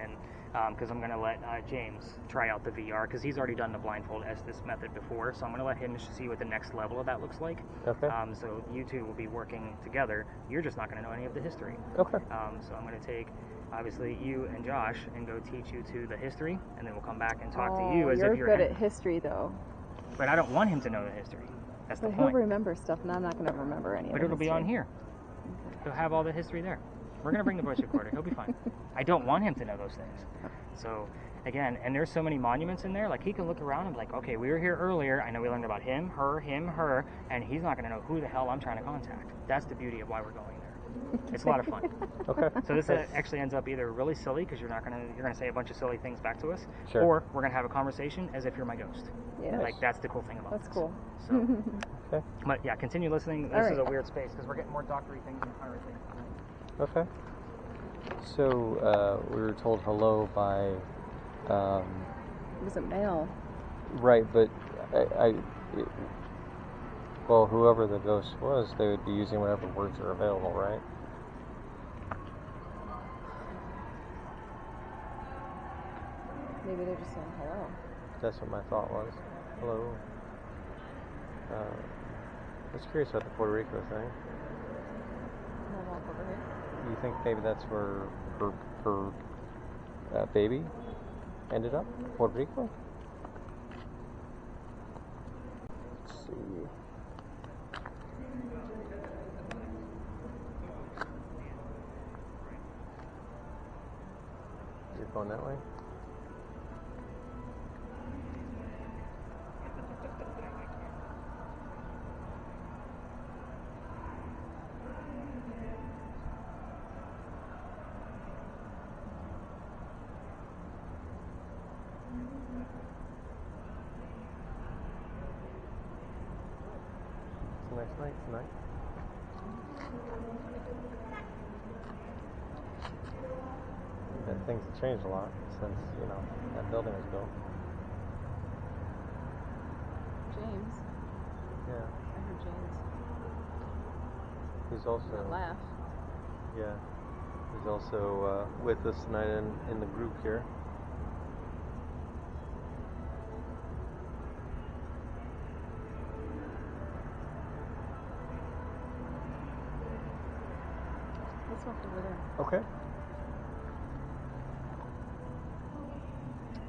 because I'm going to let James try out the VR because he's already done the blindfold Estes method before. So I'm going to let him just see what the next level of that looks like. Okay. So you two will be working together. You're just not going to know any of the history. Okay. So I'm going to take, obviously, you and Josh and go teach you to the history, and then we'll come back and talk to you as you're if you're good at history, though. But I don't want him to know the history. That's the But he'll point. remember stuff, and I'm not going to remember any of it. But it'll be on here. He'll have all the history there. We're going to bring the voice recorder. He'll be fine. I don't want him to know those things. So, again, and there's so many monuments in there, like he can look around and be like, okay, we were here earlier. I know we learned about him, her, and he's not going to know who the hell I'm trying to contact. That's the beauty of why we're going there. It's a lot of fun. Okay. So this actually ends up either really silly because you're gonna say a bunch of silly things back to us, Sure. or we're gonna have a conversation as if you're my ghost. Yeah. Like that's the cool thing about That's this. cool. So, Okay. but yeah, continue listening. This All is right. a weird space because we're getting more doctory things and piracy. Okay. So we were told hello by. It was a male. Right, but well, whoever the ghost was, they would be using whatever words are available, right? Maybe they're just saying hello. That's what my thought was. Hello. I was curious about the Puerto Rico thing. Can I walk over here? You think maybe that's where her baby ended up? Puerto Rico? Let's see. You're going that way? It's a nice night tonight. And things have changed a lot since, that building was built. James. Yeah. I heard James. He's also Laugh. Yeah. He's also with us tonight in the group here. Let's walk over there. Okay.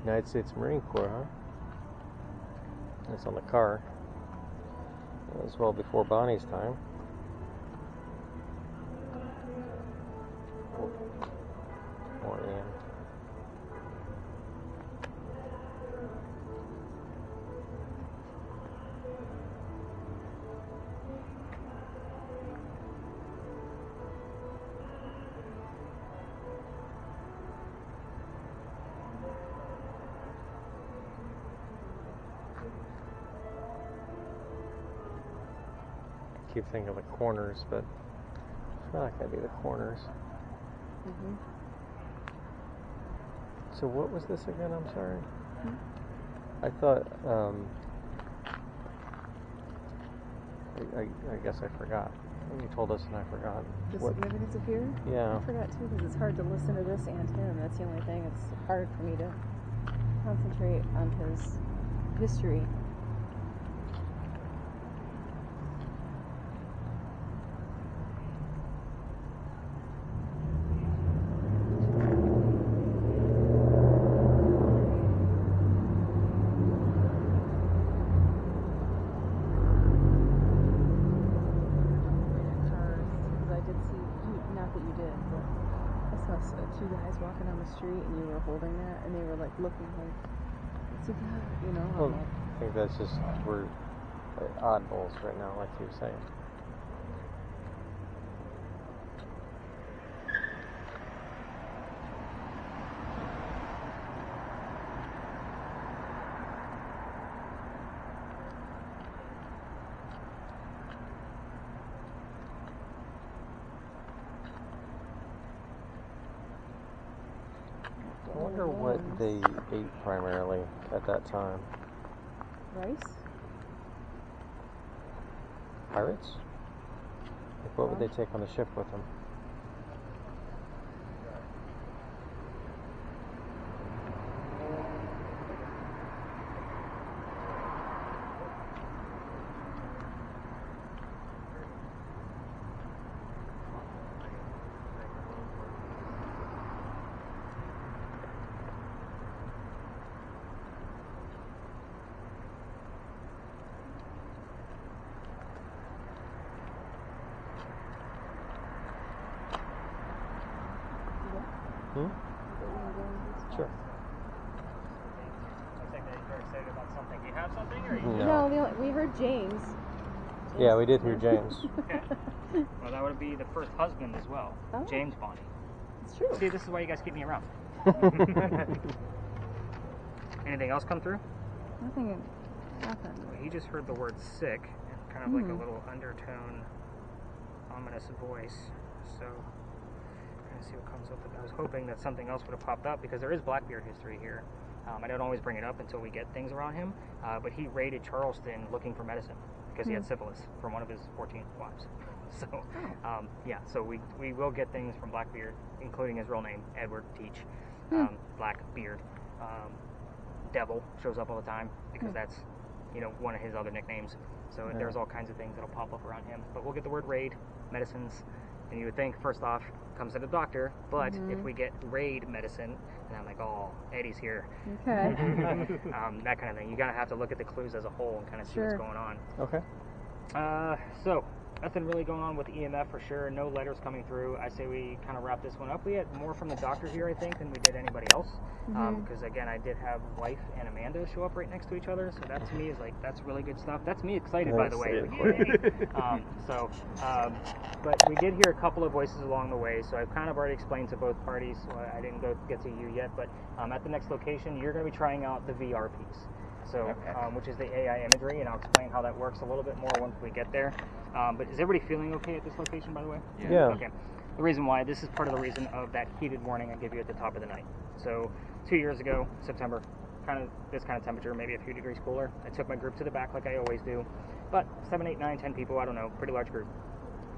United States Marine Corps, huh? That's on the car. That was well before Bonnie's time. Or Anne. Keep thinking of the corners, but it's not going to be the corners. Mm-hmm. So what was this again? I'm sorry. I thought, I guess I forgot. You told us and I forgot. The What? significance of fear? Yeah. I forgot too because it's hard to listen to this and him. That's the only thing. It's hard for me to concentrate on his history. Two guys walking down the street and you were holding that and they were like looking like, what's he got? You know? Well, I think that's just, we're oddballs right now, like you were saying. I wonder what they ate primarily at that time. Rice? Pirates? Like, what would they take on the ship with them? Sure. Looks like you're excited about something. Do you have something, or No. We heard James. Yeah, we did hear James. Okay. Well, that would be the first husband as well, Oh. James Bonnie. It's true. See, this is why you guys keep me around. Anything else come through? Nothing. Well, he just heard the word sick, and kind of like a little undertone, ominous voice. So, let's see what comes up with it. I was hoping that something else would have popped up because there is Blackbeard history here. I don't always bring it up until we get things around him, but he raided Charleston looking for medicine because he had syphilis from one of his 14 wives. So, yeah, so we will get things from Blackbeard, including his real name, Edward Teach. Blackbeard. Devil shows up all the time because that's, one of his other nicknames. So there's all kinds of things that'll pop up around him. But we'll get the word raid, medicines, and you would think, first off, comes to the doctor, but if we get raid medicine, and I'm like, oh, Eddie's here. Okay. That kind of thing. You gotta have to look at the clues as a whole and kind of see what's going on. Okay. So, nothing really going on with EMF for sure. No letters coming through. I say we kind of wrap this one up. We had more from the doctor here, I think, than we did anybody else. Because, again, I did have wife and Amanda show up right next to each other. So that, to me, is like, that's really good stuff. That's me excited, by the way. But we did hear a couple of voices along the way. So I've kind of already explained to both parties. So I didn't get to you yet. But at the next location, you're going to be trying out the VR piece. So, which is the AI imagery, and I'll explain how that works a little bit more once we get there. But is everybody feeling okay at this location, by the way? Yeah. Okay. The reason why, this is part of the reason of that heated warning I give you at the top of the night. So, 2 years ago, September, this kind of temperature, maybe a few degrees cooler. I took my group to the back like I always do. But 7, 8, 9, 10 people, I don't know, pretty large group.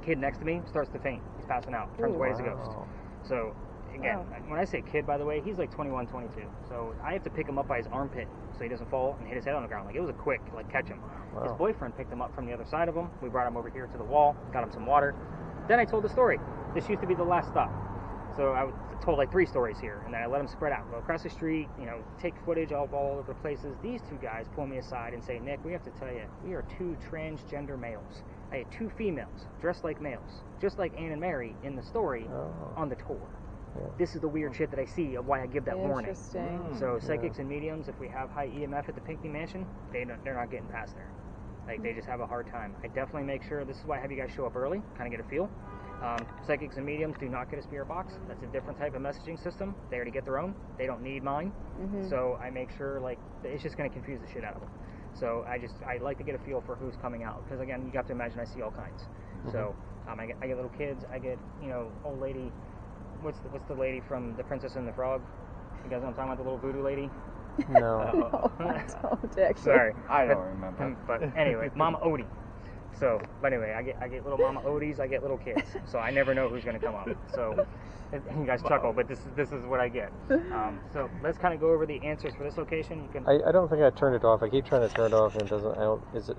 Kid next to me starts to faint. He's passing out. Turns away as a ghost. So, again, when I say kid, by the way, he's like 21, 22. So I have to pick him up by his armpit so he doesn't fall and hit his head on the ground. Like, it was a quick, catch him. Wow. His boyfriend picked him up from the other side of him. We brought him over here to the wall, got him some water. Then I told the story. This used to be the last stop. So I told like 3 stories here, and then I let them spread out. Go across the street, take footage of all of the places. These 2 guys pull me aside and say, Nick, we have to tell you, we are 2 transgender males. I had 2 females dressed like males, just like Anne and Mary in the story on the tour. Yeah. This is the weird shit that I see of why I give that warning. Interesting. So psychics and mediums, if we have high EMF at the Pinckney Mansion, they're not getting past there. Like, they just have a hard time. I definitely make sure, this is why I have you guys show up early, kind of get a feel. Psychics and mediums do not get a spirit box. That's a different type of messaging system. They already get their own. They don't need mine. So I make sure, it's just going to confuse the shit out of them. So I like to get a feel for who's coming out. Because, again, you have to imagine I see all kinds. So I get little kids. I get, old lady. What's the lady from The Princess and the Frog? You guys know what I'm talking about, the little voodoo lady? No. No, I don't actually. Sorry. I don't remember. But anyway, Mama Odie. So, but anyway, I get little Mama Odies, I get little kids. So I never know who's going to come up. So you guys chuckle, but this is what I get. So let's kind of go over the answers for this location. You can. I don't think I turned it off. I keep trying to turn it off and it doesn't. I don't. Is it?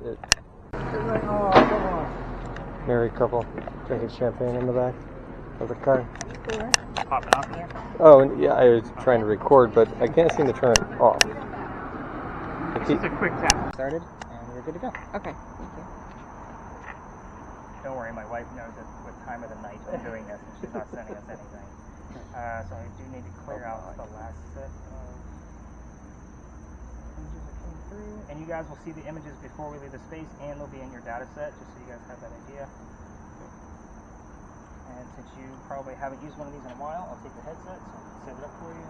Oh, come on. Married couple drinking champagne in the back of the car. Popping off there. Oh, and yeah, I was trying to record, but I can't seem to turn it off. Just a quick tap. Started, and we're good to go. Okay, thank you. Don't worry, my wife knows at what time of the night I'm doing this, and she's not sending us anything. So I do need to clear out the last set of images that came through. And you guys will see the images before we leave the space, and they'll be in your data set, just so you guys have that idea. And since you probably haven't used one of these in a while, I'll take the headset so I can set it up for you.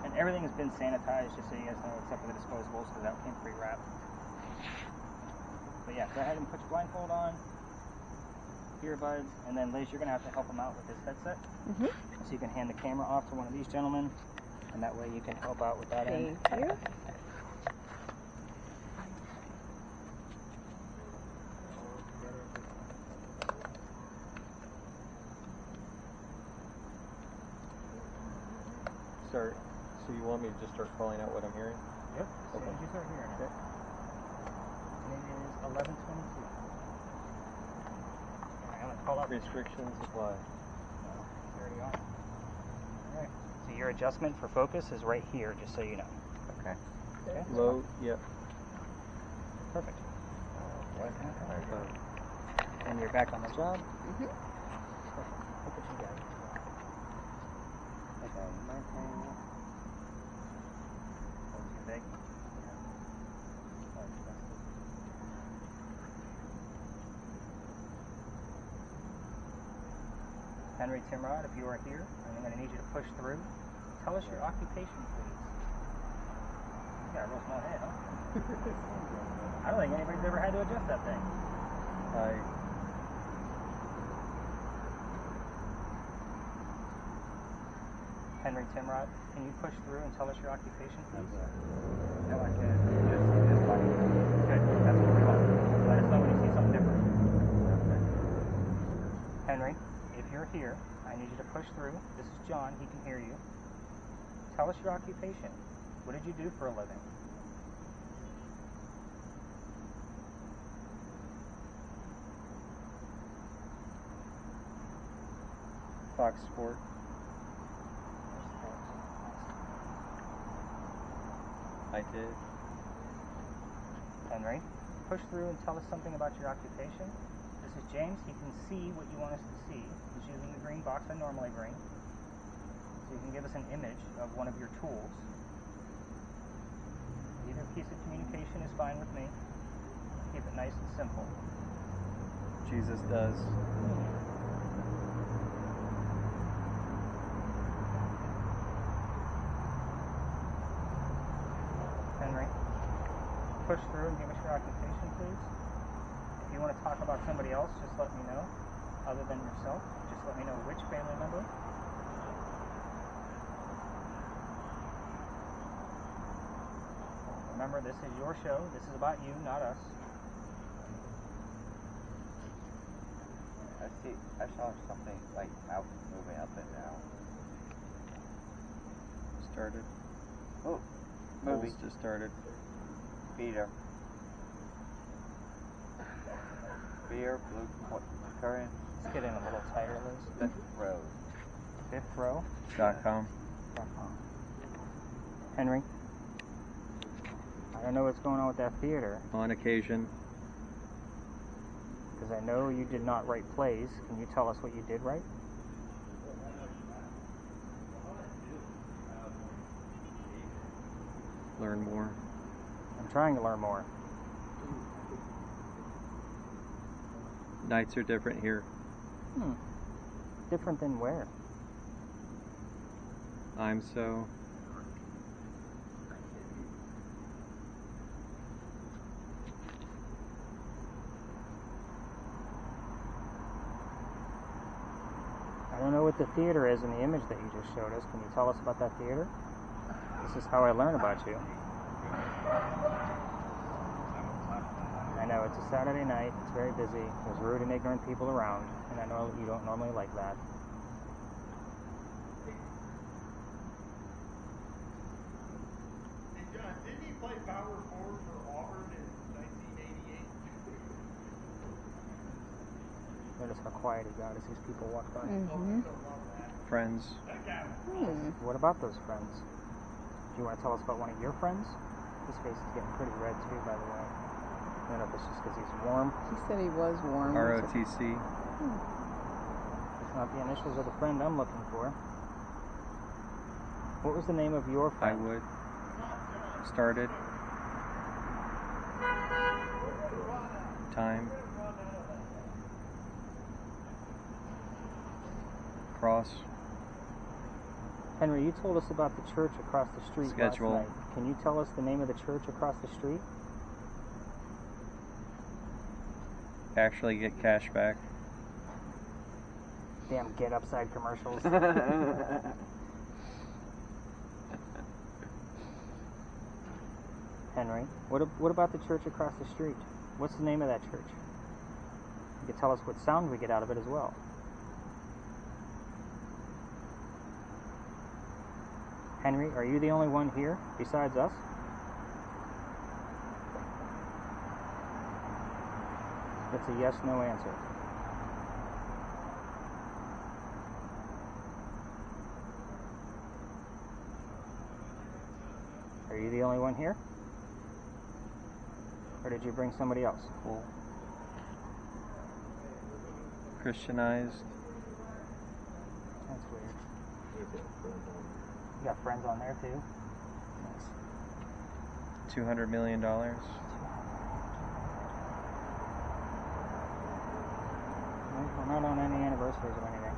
And everything has been sanitized, just so you guys know, except for the disposables, because that came pre-wrapped. But yeah, go ahead and put your blindfold on, earbuds, and then Liz, you're going to have to help them out with this headset. So you can hand the camera off to one of these gentlemen, and that way you can help out with that end. Thank you. Start. So you want me to just start calling out what I'm hearing? Yep. As soon as you start hearing it. It is 11:22. I'm going to call out Restrictions apply. It's already on. Alright. So your adjustment for focus is right here, just so you know. Okay. Okay. Low. Yep. Perfect. And you're back on the job. Mm-hmm. Perfect. Look what you got. Okay, my thing. That was too big. Henry Timrod, if you are here, I'm going to need you to push through. Tell us your occupation, please. You got a real small head, huh? I don't think anybody's ever had to adjust that thing. Henry Timrod, can you push through and tell us your occupation, please? No, I can't. Just like. Good. That's what we want. Let us know when you see something different. Henry, if you're here, I need you to push through. This is John. He can hear you. Tell us your occupation. What did you do for a living? Fox Sport. I did. Henry, push through and tell us something about your occupation. This is James. He can see what you want us to see. He's using the green box I normally bring. So you can give us an image of one of your tools. Either piece of communication is fine with me. Keep it nice and simple. Jesus does. Henry, push through and give us your occupation, please. If you want to talk about somebody else, just let me know. Other than yourself, just let me know which family member. Remember, this is your show. This is about you, not us. I saw something like out moving up and down. Started. Oh, movie. Polls just started. Peter. Beer, blue currant. Let's get in a little tighter, Liz. Fifth row. Fifth row. .com. Henry, I don't know what's going on with that theater, On occasion. because I know you did not write plays. Can you tell us what you did write? Learn more. I'm trying to learn more. Nights are different here. Different than where? I'm so. I don't know what the theater is in the image that you just showed us. Can you tell us about that theater? This is how I learn about you. I know, it's a Saturday night. It's very busy. There's rude and ignorant people around, and I know you don't normally like that. Hey, John, didn't he play power forward for Auburn in 1988? Notice how quiet he got as these people walk by. Mm-hmm. Friends. What about those friends? Do you want to tell us about one of your friends? His face is getting pretty red too, by the way. I don't know if it's just because he's warm. He said he was warm. ROTC. It's not the initials of the friend I'm looking for. What was the name of your I friend? would. Started. Time. Cross. Henry, you told us about the church across the street Schedule. last night. Can you tell us the name of the church across the street? Actually get cash back. Damn get upside commercials. Henry, what about the church across the street? What's the name of that church? You could tell us what sound we get out of it as well. Henry, are you the only one here besides us? That's a yes/no answer. Are you the only one here? Or did you bring somebody else? Cool. Christianized. That's weird. You got friends on there too? Nice. $200 million. We're not on any anniversaries or anything.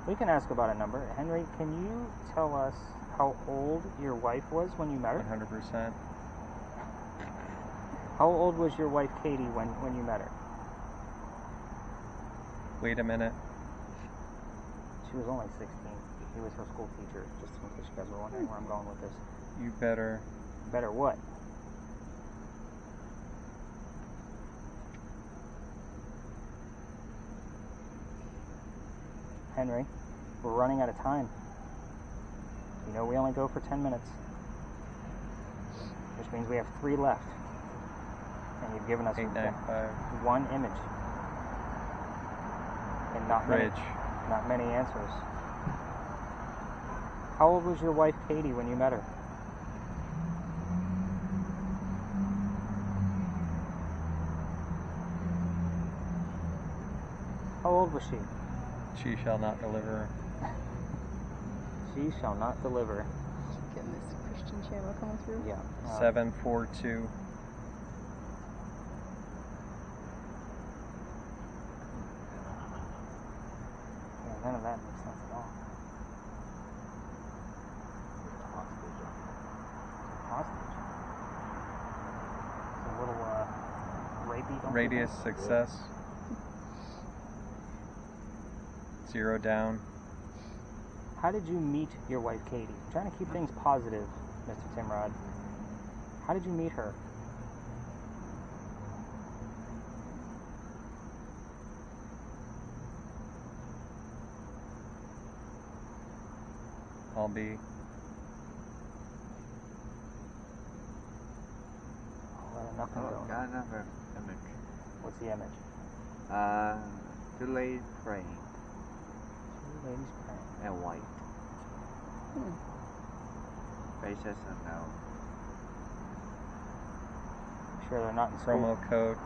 We can ask about a number. Henry, can you tell us how old your wife was when you met her? 100%. How old was your wife Katie when you met her? Wait a minute. She was only 16. He was her school teacher, just in case you guys were wondering where I'm going with this. You better. Better what? Henry, we're running out of time. You know we only go for 10 minutes. Which means we have 3 left. And you've given us 895. one image. And not Bridge. many answers. How old was your wife Katie when you met her? How old was she? She shall not deliver. She shall not deliver. Getting this Christian channel coming through. Yeah. 742. Yeah, none of that makes sense at all. Hostage. It's a little rapey. Don't you Radius think? success. 0 down. How did you meet your wife Katie? I'm trying to keep things positive, Mr. Timrod. How did you meet her? I'll be. Nothing Oh, going. got another image. What's the image? Two ladies praying 2 ladies praying. and white. Faces and no. Sure they're not in school. Promo code.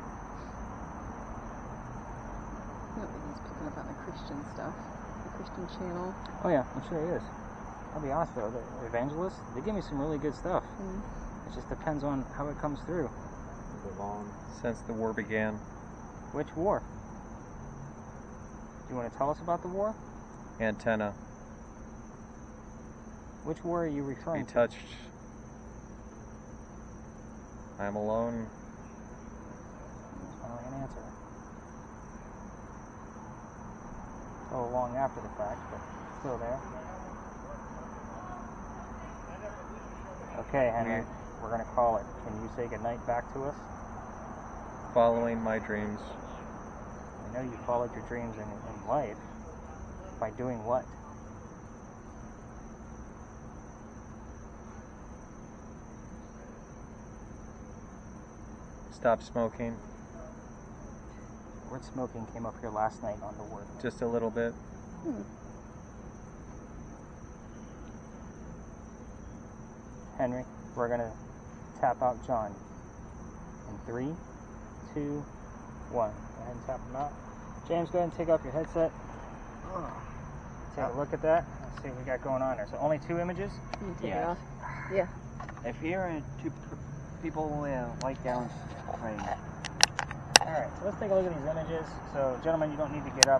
I don't think he's picking up on the Christian stuff. The Christian channel. Oh yeah, I'm sure he is. I'll be honest though, the evangelists, they give me some really good stuff. It just depends on how it comes through. Since the war began. Which war? Do you want to tell us about the war? Antenna. Which war are you Be referring to? touched. I'm alone. There's not really an answer. So long after the fact, but still there. Okay, Henry, we're going to call it. Can you say goodnight back to us? following my dreams. I know you followed your dreams in life. By doing what? Stop smoking. The word smoking came up here last night on the word. Just a little bit. Henry, we're going to tap out John. In 3, 2, 1. Go ahead and tap him out. James, go ahead and take off your headset. Take a look at that. Let's see what we got going on there. So only 2 images? You take it Yes. off. Yeah. If you're people like down range. Alright, so let's take a look at these images. So, gentlemen, you don't need to get up.